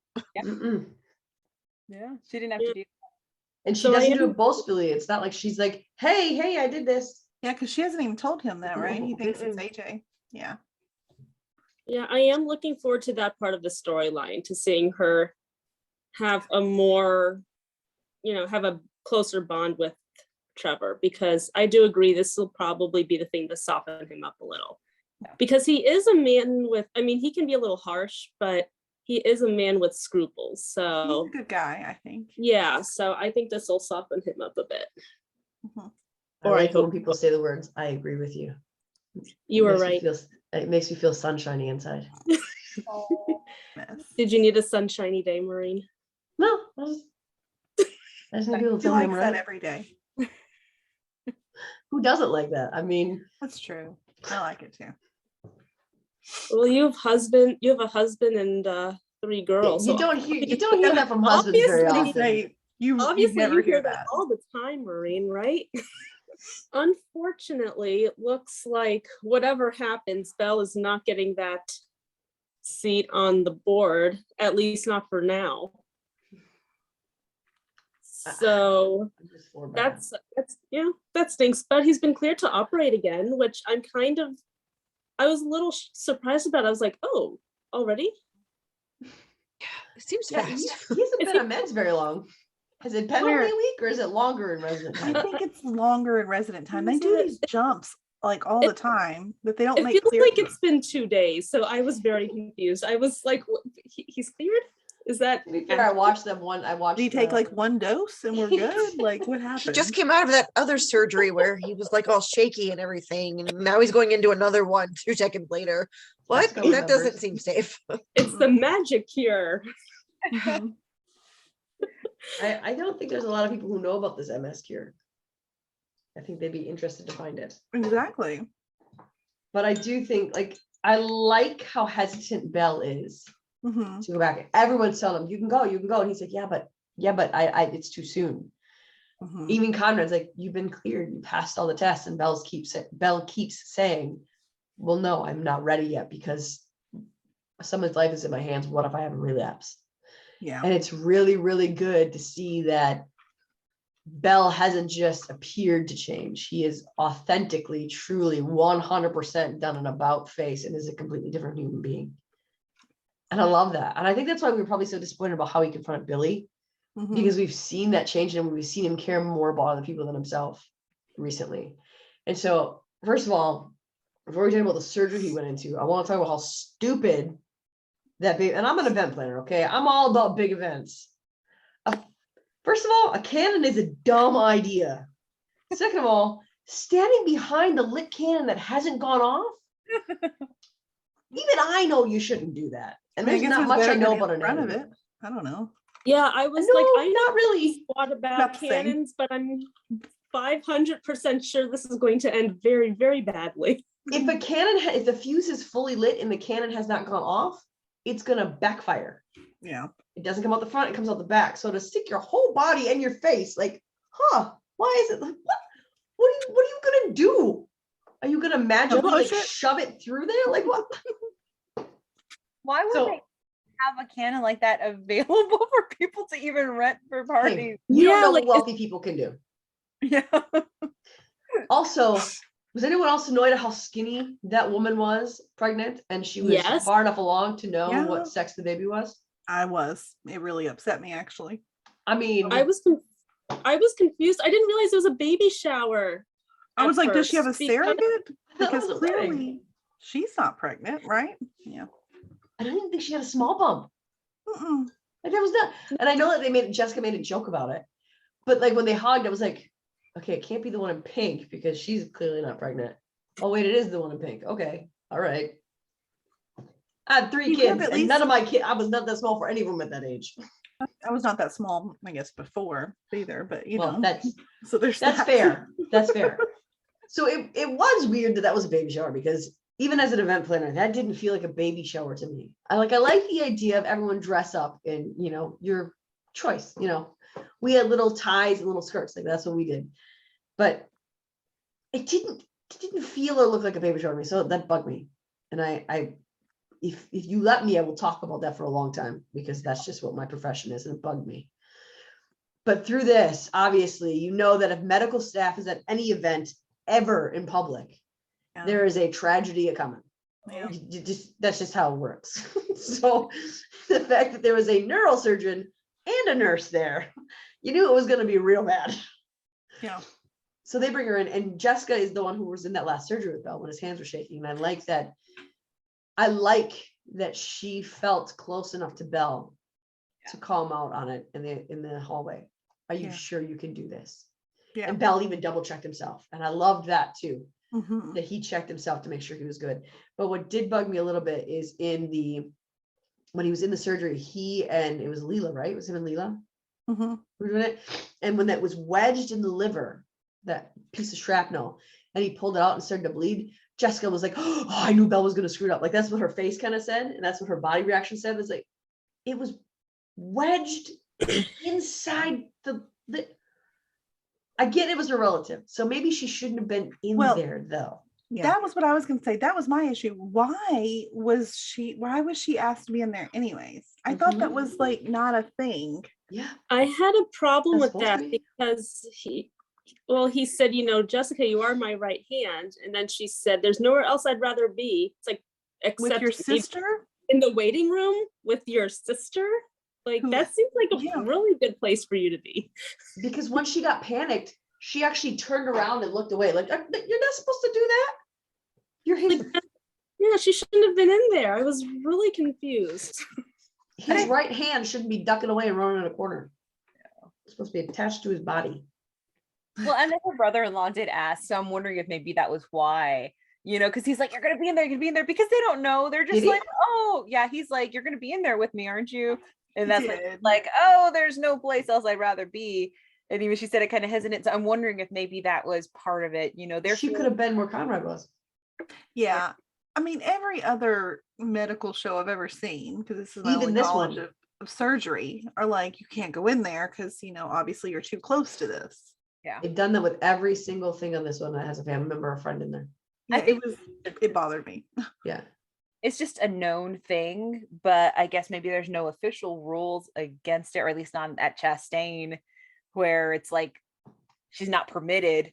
Yeah, she didn't have to do that. And she doesn't do it boastfully. It's not like she's like, hey, I did this. Yeah, because she hasn't even told him that, right? He thinks it's AJ. Yeah. Yeah, I am looking forward to that part of the storyline, to seeing her have a more, have a closer bond with Trevor, because I do agree this will probably be the thing to soften him up a little. Because he is a man with, he can be a little harsh, but he is a man with scruples. So he's a good guy, I think. Yeah, so I think this will soften him up a bit. Or I hope when people say the words, I agree with you. You were right. It makes me feel sunshiny inside. Did you need a sunshiny day, Maureen? No, I just need people to tell me I'm right. That every day. Who doesn't like that? That's true. I like it too. Well, you have a husband and 3 girls. You don't hear that from husbands very often. You never hear that all the time, Maureen, right? Unfortunately, it looks like whatever happens, Belle is not getting that seat on the board, at least not for now. So that stinks. But he's been cleared to operate again, which I was a little surprised about. I was like, oh, already? It seems fast. He hasn't been on meds very long. Has it been only a week, or is it longer in resident time? I think it's longer in resident time. They do these jumps like all the time that they don't make clear. It feels like it's been 2 days, so I was very confused. I was like, he's cleared? Is that To be fair, I watched them one. I watched. Do you take like one dose and we're good? Like what He happened? just came out of that other surgery where he was like all shaky and everything, and now he's going into another one 2 seconds later. What? Jessica That remembers. doesn't seem safe. it's the magic cure? Mhm. I don't think there's a lot of people who know about this MS cure. I think they'd be interested to find it. Exactly. But I do think, like, I like how hesitant Belle is Mhm. to go back. Everyone's telling him, you can go. And he's like, yeah, but it's too soon. Mhm. Even Conrad's like, you've been cleared, you passed all the tests. And Belle keeps saying, well, no, I'm not ready yet because someone's life is in my hands. What if I have a relapse? Yeah. And it's really, really good to see that Belle hasn't just appeared to change. He is authentically, truly 100% done an about face and is a completely different human being. And I love that. And I think that's why we were probably so disappointed about how he confronted Billy, Mhm. because we've seen that change in him. We've seen him care more about other people than himself recently. And so, first of all, before we talk about the surgery he went into, I want to talk about how stupid that big, and I'm an event planner, okay? I'm all about big events. First of all, a cannon is a dumb idea. Second of all, standing behind the lit cannon that hasn't gone off, even I know you shouldn't do that. And there's guess not it's much better I know than about in front of anatomy. it. I don't know. Yeah, I was No, like, I not know really. a lot about Not the same. cannons, but I'm 500% sure this is going to end very, very badly. If a cannon, if the fuse is fully lit and the cannon has not gone off, it's gonna backfire. Yeah. It doesn't come out the front, it comes out the back. So to stick your whole body and your face, like, why is it? Like, what are you gonna do? Are you gonna magically like push it? shove it through there? Like what? Why would So- they have a cannon like that available for people to even rent for parties? Hey, you don't Yeah, know like, what wealthy people can do. Yeah. Also, was anyone else annoyed at how skinny that woman was pregnant and she was Yes. far enough along to know Yeah. what sex the baby was? I was. It really upset me actually. I mean, I was confused. I didn't realize it was a baby shower. I was at like, does she have a first, because- surrogate? that Because was a wedding. clearly she's not pregnant, right? Yeah. I don't even think she had a small bump. Mm-mm. Like that was not, and I know that Jessica made a joke about it, but like when they hugged, I was like, okay, it can't be the one in pink because she's clearly not pregnant. Oh wait, it is the one in pink. Okay, all right. I had 3 You have kids, at and least- none of my kids. I was not that small for any of them at that age. I was not that small, I guess, before either, but you Well, know. that's So there's that's that. fair. That's fair. So it was weird that was a baby shower because even as an event planner, that didn't feel like a baby shower to me. I like the idea of everyone dress up in, your choice. We had little ties and little skirts, like that's what we did. But it didn't feel or look like a baby shower to me. So that bugged me. And if you let me, I will talk about that for a long time because that's just what my profession is, and it bugged me. But through this, obviously, that if medical staff is at any event ever in public, Yeah. there is a tragedy coming. Yeah. That's just how it works. So the fact that there was a neurosurgeon and a nurse there, you knew it was going to be real bad. Yeah. So they bring her in, and Jessica is the one who was in that last surgery with Belle when his hands were shaking. And I like that she felt close enough to Belle to call him out on it in the hallway. Are you sure you can do this? Yeah. And Belle even double checked himself. And I loved that too, Mhm. that he checked himself to make sure he was good. But what did bug me a little bit is when he was in the surgery, it was Leela, right? It was him and Leela Mhm. who were doing it. And when that was wedged in the liver, that piece of shrapnel, and he pulled it out and started to bleed, Jessica was like, oh, I knew Belle was going to screw it up. Like that's what her face kind of said. And that's what her body reaction said. It's like, it was wedged inside the I get it was a relative. So maybe she shouldn't have been in there though. Yeah. That was what I was going to say. That was my issue. Why was she asked to be in there anyways? I thought that was like not a thing. Yeah. I had a problem That's with that supposed to be. because he said, Jessica, you are my right hand. And then she said, there's nowhere else I'd rather be. It's like, With except your maybe sister? in the waiting room with your sister. Like, that seems like a really good place for you to be. Because when she got panicked, she actually turned around and looked away. Like, you're not supposed to do that. You're his. Yeah, she shouldn't have been in there. I was really confused. his right hand shouldn't be ducking away and running in a corner. It's supposed to be attached to his body. Well, and then her brother-in-law did ask, so I'm wondering if maybe that was why, because he's like, you're gonna be in there, because they don't know. They're just like, oh yeah, he's like, you're gonna be in there with me, aren't you? And that's like, oh, there's no place else I'd rather be. And even she said it kind of hesitant. So I'm wondering if maybe that was part of it. She could have been where Conrad was. Yeah. I mean, every other medical show I've ever seen, because this is my Even only this knowledge one. of surgery, are like, you can't go in there because, obviously you're too close to this. Yeah. They've done that with every single thing on this one that has a family member or friend in there. Yeah, it bothered me. Yeah. It's just a known thing, but I guess maybe there's no official rules against it, or at least not at Chastain, where it's like she's not permitted.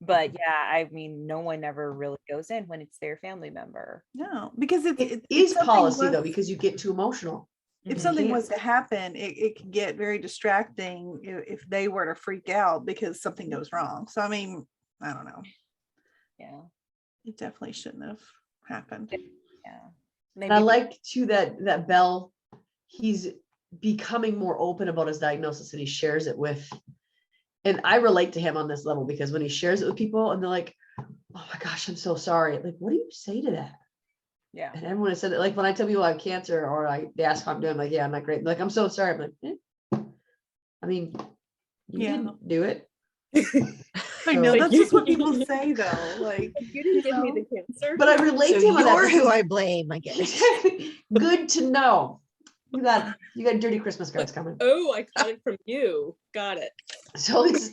But yeah, I mean, no one ever really goes in when it's their family member. No, because it is policy though, because you get too emotional. If something was to happen, it can get very distracting if they were to freak out because something goes wrong. So, I mean, I don't know. Yeah. It definitely shouldn't have happened. Yeah. And I like too that Bell, he's becoming more open about his diagnosis and he shares it with, and I relate to him on this level because when he shares it with people and they're like, oh my gosh, I'm so sorry. Like, what do you say to that? Yeah. And everyone has said it. Like when I tell people I have cancer or they ask how I'm doing, I'm like, yeah, I'm not great. Like, I'm so sorry. I'm like, I mean, you didn't do it. I know that's just what people say though. Like, you didn't give me the cancer. But I relate to him on that. You're who I blame, I guess. Good to know. You got dirty Christmas cards coming. Oh, I got it from you. Got it. So it's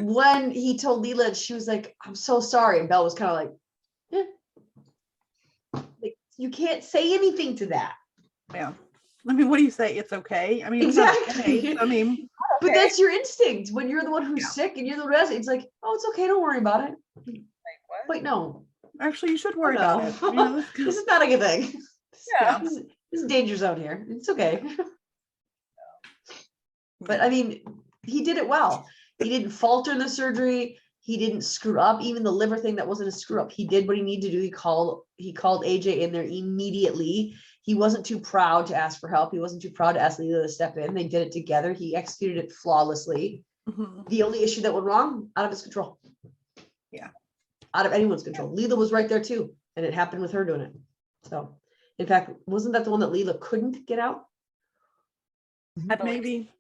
when he told Leela, she was like, I'm so sorry. And Belle was kind of like, like, you can't say anything to that. Yeah. I mean, what do you say? It's okay. I mean, exactly. It's not okay. I mean, but that's your instinct when you're the one who's sick and you're the rest. It's like, oh, it's okay. Don't worry about it. Like, what? Wait, no. Actually, you should worry about it. This is not a good thing. Yeah. This is danger zone here. It's okay. But I mean, he did it well. He didn't falter in the surgery. He didn't screw up. Even the liver thing, that wasn't a screw up. He did what he needed to do. He called AJ in there immediately. He wasn't too proud to ask for help. He wasn't too proud to ask Leela to step in. They did it together. He executed it flawlessly. Mm-hmm. The only issue that went wrong, out of his control. Yeah. Out of anyone's control. Leela was right there too. And it happened with her doing it. So, in fact, wasn't that the one that Leela couldn't get out? Maybe.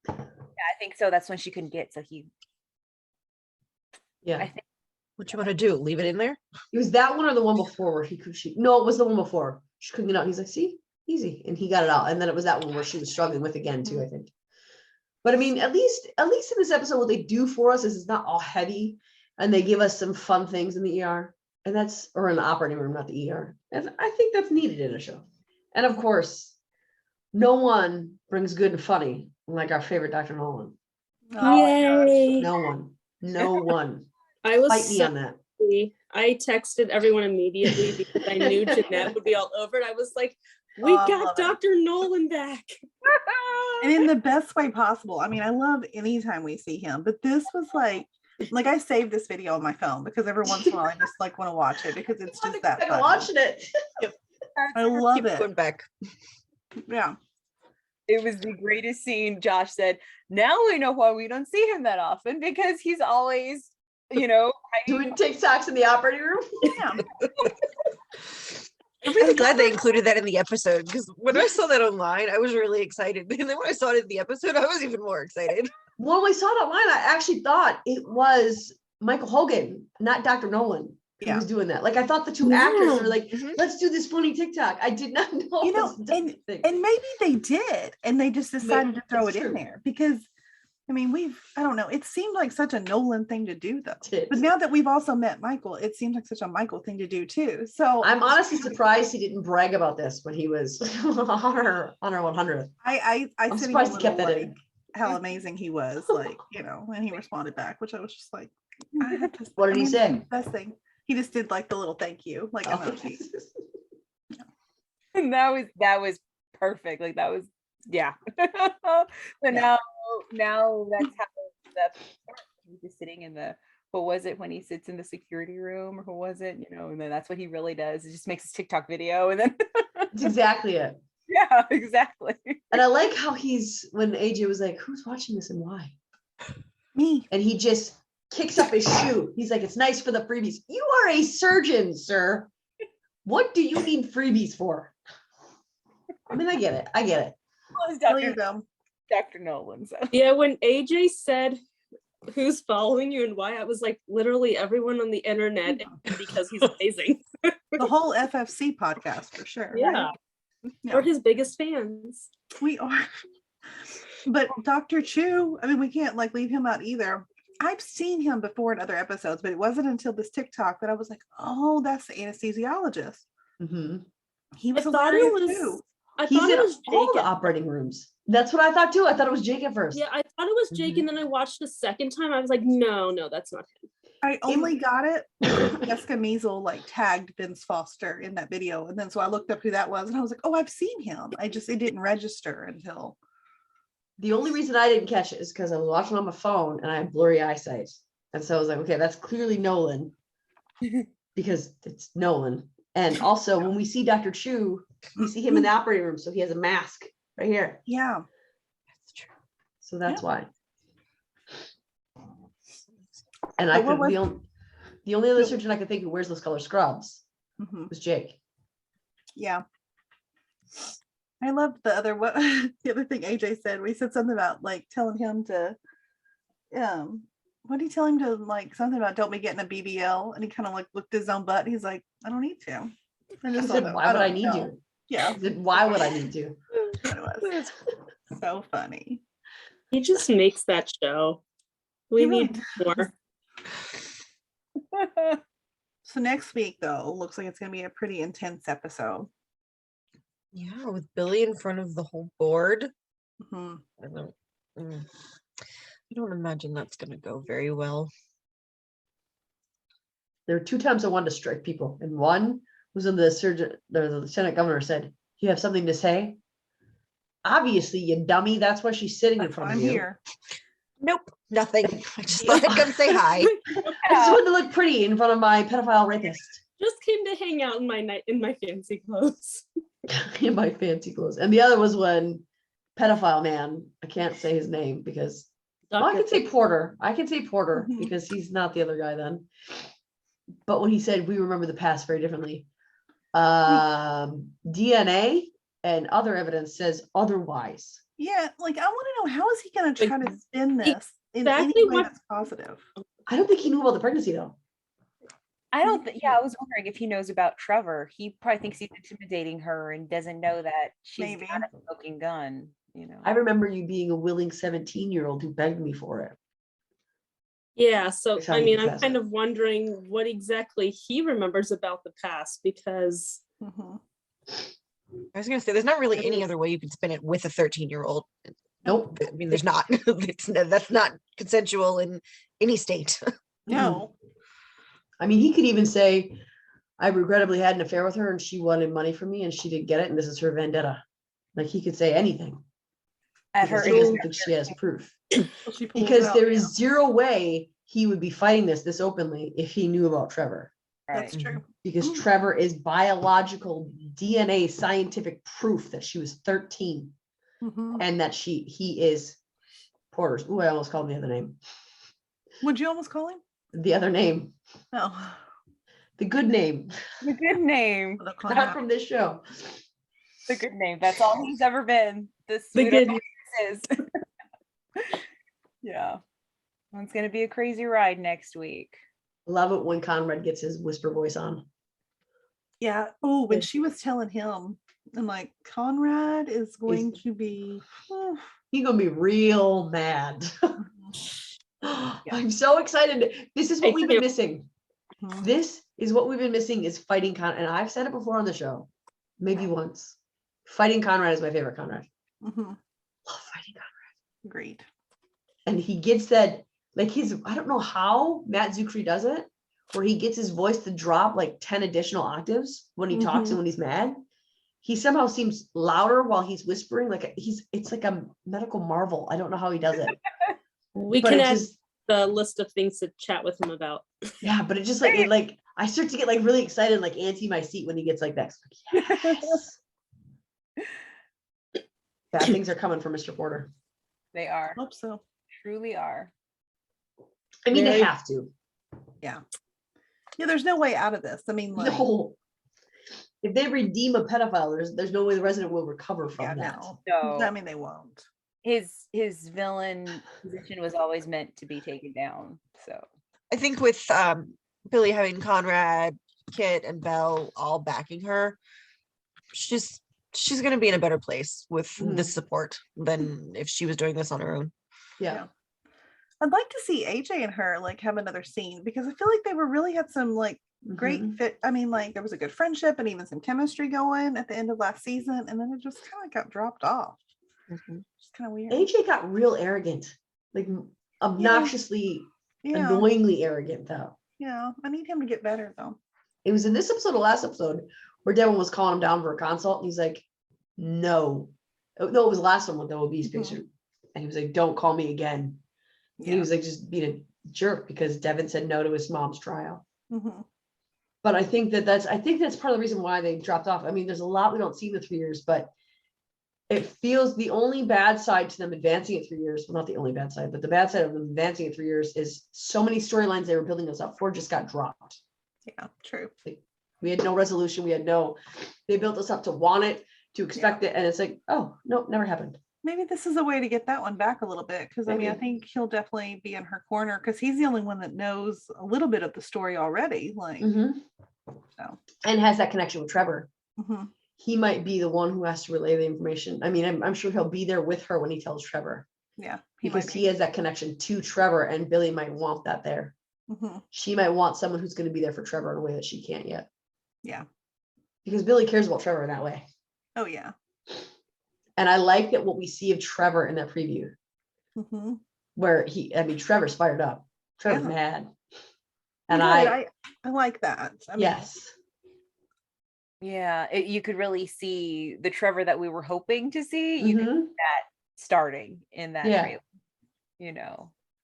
Yeah, I think so. That's when she couldn't get. So he. Yeah. I think. What you want to do? Leave it in there? It was that one or the one before where he could. No, it was the one before. She couldn't get out. And he's like, see, easy, and he got it out. And then it was that one where she was struggling with again too, I think. But I mean, at least in this episode, what they do for us is it's not all heavy, and they give us some fun things in the ER, and or in the operating room, not the ER. And I think that's needed in a show. And of course, no one brings good and funny like our favorite Dr. Nolan. Yay! No one. I was Fight me on that. I texted everyone immediately because I knew Jeanette would be all over it. I was like, we got Dr. Nolan back. And in the best way possible. I mean, I love anytime we see him, but this was like I saved this video on my phone because every once in a while I just like want to watch it because it's just that fun. Watching it. I love it. Going back. Yeah. It was the greatest scene. Josh said, now we know why we don't see him that often, because he's always, doing TikToks in the operating room. Yeah. I'm really glad they included that in the episode, because when I saw that online, I was really excited. And then when I saw it in the episode, I was even more excited. When we saw it online, I actually thought it was Michael Hogan, not Dr. Nolan, who was doing that. Like, I thought the two actors were like, let's do this funny TikTok. I did not know. And maybe they did, and they just decided to throw it in there because, I mean, I don't know. It seemed like such a Nolan thing to do, though. But now that we've also met Michael, it seems like such a Michael thing to do, too. So I'm honestly surprised he didn't brag about this when he was on her 100th. I'm surprised he kept that in. How amazing he was, and he responded back, which I was just like, what did he say? Best thing. He just did like the little thank you, like emoji. And that was perfect. Like, that was, yeah. So now that's how he's just sitting in the, what was it when he sits in the security room, or what was it, and then that's what he really does. It just makes his TikTok video, and then that's exactly it. Yeah, exactly. And I like how when AJ was like, who's watching this and why? Me. And he just kicks up his shoe. He's like, it's nice for the freebies. You are a surgeon, sir. What do you need freebies for? I mean, I get it. Well, it's There you go. Dr. Nolan. So Yeah, when AJ said who's following you and why, I was like, literally everyone on the internet, because he's amazing. The whole FFC podcast for sure. Yeah. Right? We're his biggest fans. We are. But Dr. Chu, I mean, we can't like leave him out either. I've seen him before in other episodes, but it wasn't until this TikTok that I was like, oh, that's the anesthesiologist. Mm-hmm. He was I thought it hilarious was. too. He's in was all Jake. the operating rooms. That's what I thought too. I thought it was Jake at first. Yeah, I thought it was Jake, and then I watched the second time. I was like, no, that's not him. I only got it because Jessica Measle like tagged Vince Foster in that video. And then so I looked up who that was and I was like, oh, I've seen him. It didn't register until. The only reason I didn't catch it is because I was watching on my phone and I had blurry eyesight. And so I was like, okay, that's clearly Nolan because it's Nolan. And also when we see Dr. Chu, we see him in the operating room. So he has a mask right here. Yeah. That's true. So that's Yeah. why. And I But what could, the only other surgeon I could think who wears those color scrubs Mhm. was Jake. Yeah. I loved the other thing AJ said. We said something about like telling him to what did he tell him to like something about don't be getting a BBL, and he kind of like looked at his own butt. He's like, I don't need to. I I just said, thought, why would I don't need know. to? Yeah. I said, why would I need to? It was so funny. He just makes that show. We He really need more. So next week though, looks like it's gonna be a pretty intense episode. Yeah, with Billy in front of the whole board. Mhm. I don't imagine that's going to go very well. There were 2 times I wanted to strike people, and one was when the lieutenant governor said, "You have something to say?" Obviously, you dummy. That's why she's sitting in That's front why of I'm you. here. Nope, nothing. I just thought I'd come say hi. I just wanted to look pretty in front of my pedophile rapist. Just came to hang out in my fancy clothes. In my fancy clothes. And the other was when pedophile man, I can't say his name because I can say Porter. I can say Porter Mhm. because he's not the other guy then. But when he said we remember the past very differently, DNA and other evidence says otherwise. Yeah, like I want to know, how is he gonna try to spin this in exactly any way what- that's positive? I don't think he knew about the pregnancy though. I don't think, yeah, I was wondering if he knows about Trevor. He probably thinks he's intimidating her and doesn't know that she's Maybe. got a smoking gun, you know. I remember you being a willing 17-year-old who begged me for it. Yeah, so That's how I you mean, I'm confess kind it. of wondering what exactly he remembers about the past, because Mhm. I was going to say, there's not really any other way you can spin it with a 13-year-old. Nope. I mean, there's not. That's not consensual in any state. No. I mean, he could even say, I regrettably had an affair with her and she wanted money from me and she didn't get it. And this is her vendetta. Like he could say anything. At her Because he doesn't age. think she has proof. She pulls Because out, there yeah. is zero way he would be fighting this openly if he knew about Trevor. That's Right. true. Because Trevor is biological DNA scientific proof that she was 13 Mhm. and that he is Porter's. Ooh, I almost called him the other name. Would you almost call him? The other name. No. The good name. The good name. They'll call him Not out. from this show. The good name. That's all he's ever been. The the good is. Yeah. It's gonna be a crazy ride next week. Love it when Conrad gets his whisper voice on. Yeah. Oh, when she was telling him, I'm like, Conrad is going to be. He's gonna be real mad. I'm so excited. This is what we've been missing. Mhm. This is what we've been missing is fighting Conrad. And I've said it before on the show, maybe once. Fighting Conrad is my favorite Conrad. Mhm. Love fighting Conrad. Agreed. And he gets that, like I don't know how Matt Zuckery does it, where he gets his voice to drop like 10 additional octaves when he talks and when he's mad. He somehow seems louder while he's whispering. Like it's like a medical marvel. I don't know how he does it. We But can it add just, the list of things to chat with him about. yeah, but it just like I start to get like really excited, like antsy my seat when he gets like that. It's like, yes. bad things are coming for Mr. Porter. They are. Hope so. Truly are. I mean, they have to. Yeah, there's no way out of this. I mean, like, No. If they redeem a pedophile, there's no way the resident will recover from that. No. I mean, they won't. His villain position was always meant to be taken down. So I think with Billy having Conrad, Kit, and Belle all backing her, she's going to be in a better place with this support than if she was doing this on her own. Yeah. I'd like to see AJ and her like have another scene, because I feel like they really had some like great fit. I mean, like there was a good friendship and even some chemistry going at the end of last season, and then it just kind of got dropped off. It's kind of weird. AJ got real arrogant, like obnoxiously, annoyingly arrogant though. Yeah, I need him to get better though. It was in this episode or last episode where Devin was calling him down for a consult, and he's like, no, it was the last one with the obese patient, and he was like, don't call me again. And he was like just being a jerk because Devin said no to his mom's trial. But I think that's part of the reason why they dropped off. I mean, there's a lot we don't see in the 3 years, but it feels the only bad side to them advancing it 3 years. Well, not the only bad side, but the bad side of them advancing it 3 years is so many storylines they were building us up for just got dropped. Yeah, true. Like, we had no resolution. They built us up to want it, to expect it. And it's like, oh, no, never happened. Maybe this is a way to get that one back a little bit. Because I mean, I think he'll definitely be in her corner because he's the only one that knows a little bit of the story already. Like, so. And has that connection with Trevor. He might be the one who has to relay the information. I mean, I'm sure he'll be there with her when he tells Trevor. Yeah. Because he has that connection to Trevor, and Billy might want that there. She might want someone who's going to be there for Trevor in a way that she can't yet. Yeah. Because Billy cares about Trevor in that way. Oh, yeah. And I like that what we see of Trevor in that preview, where Trevor's fired up. Trevor's mad. And I like that. I mean, yes. Yeah, you could really see the Trevor that we were hoping to see. You could see that starting in that trailer,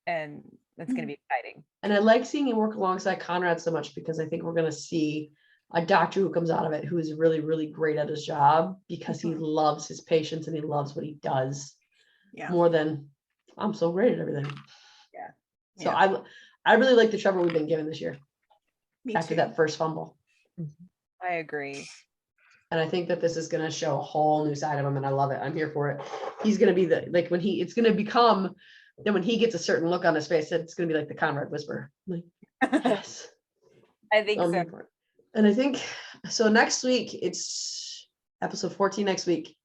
and that's going to be exciting. And I like seeing him work alongside Conrad so much, because I think we're going to see a doctor who comes out of it who is really, really great at his job, because he loves his patients and he loves what he does more than I'm so great at everything. So I really like the Trevor we've been given this year. After that first fumble. I agree. And I think that this is going to show a whole new side of him, and I love it. I'm here for it. He's going to be it's going to become, then when he gets a certain look on his face, it's going to be like the Conrad whisper. Like, yes. I think so. And I think, so next week, it's episode 14 next week.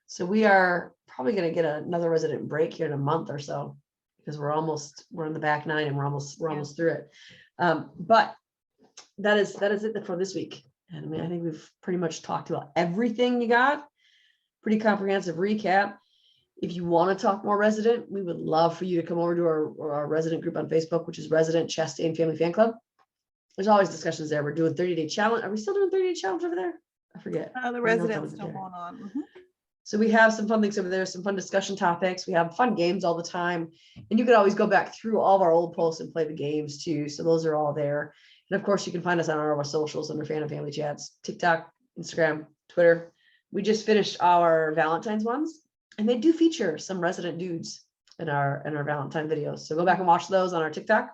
So we are probably going to get another resident break here in a month or so, because we're in the back 9 and we're almost through it. But that is it for this week. And I mean, I think we've pretty much talked about everything you got. Pretty comprehensive recap. If you want to talk more resident, we would love for you to come over to our resident group on Facebook, which is Resident Chastain Family Fan Club. There's always discussions there. We're doing 30-day challenge. Are we still doing 30-day challenge over there? I forget. The resident's still going on. So we have some fun things over there, some fun discussion topics. We have fun games all the time. And you can always go back through all of our old posts and play the games too. So those are all there. And of course, you can find us on all of our socials under Fandom Family Chats, TikTok, Instagram, Twitter. We just finished our Valentine's ones, and they do feature some resident dudes in our Valentine videos. So go back and watch those on our TikTok.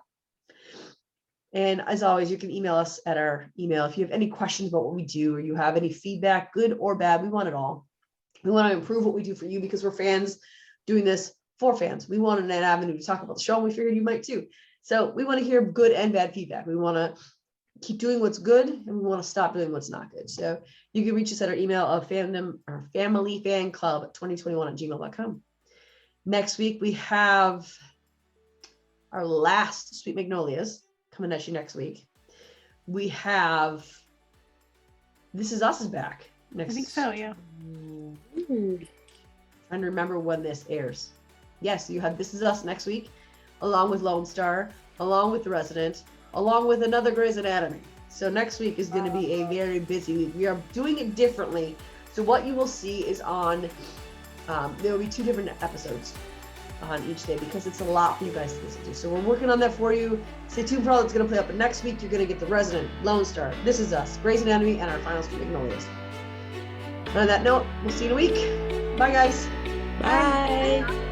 And as always, you can email us at our email if you have any questions about what we do, or you have any feedback, good or bad. We want it all. We want to improve what we do for you, because we're fans doing this for fans. We wanted an avenue to talk about the show, and we figured you might too. So we want to hear good and bad feedback. We want to keep doing what's good, and we want to stop doing what's not good. So you can reach us at our email of fandom or familyfanclub2021@gmail.com. Next week, we have our last Sweet Magnolias coming at you next week. We have This Is Us is back next. I think so, yeah. And remember when this airs. Yes, you have This Is Us next week, along with Lone Star, along with The Resident, along with another Grey's Anatomy. So next week is going to be a very busy week. We are doing it differently. So what you will see is on, there will be 2 different episodes on each day, because it's a lot for you guys to listen to. So we're working on that for you. Stay tuned for all that's going to play up. But next week, you're going to get The Resident, Lone Star, This Is Us, Grey's Anatomy, and our final Sweet Magnolias. On that note, we'll see you in a week. Bye, guys. Bye.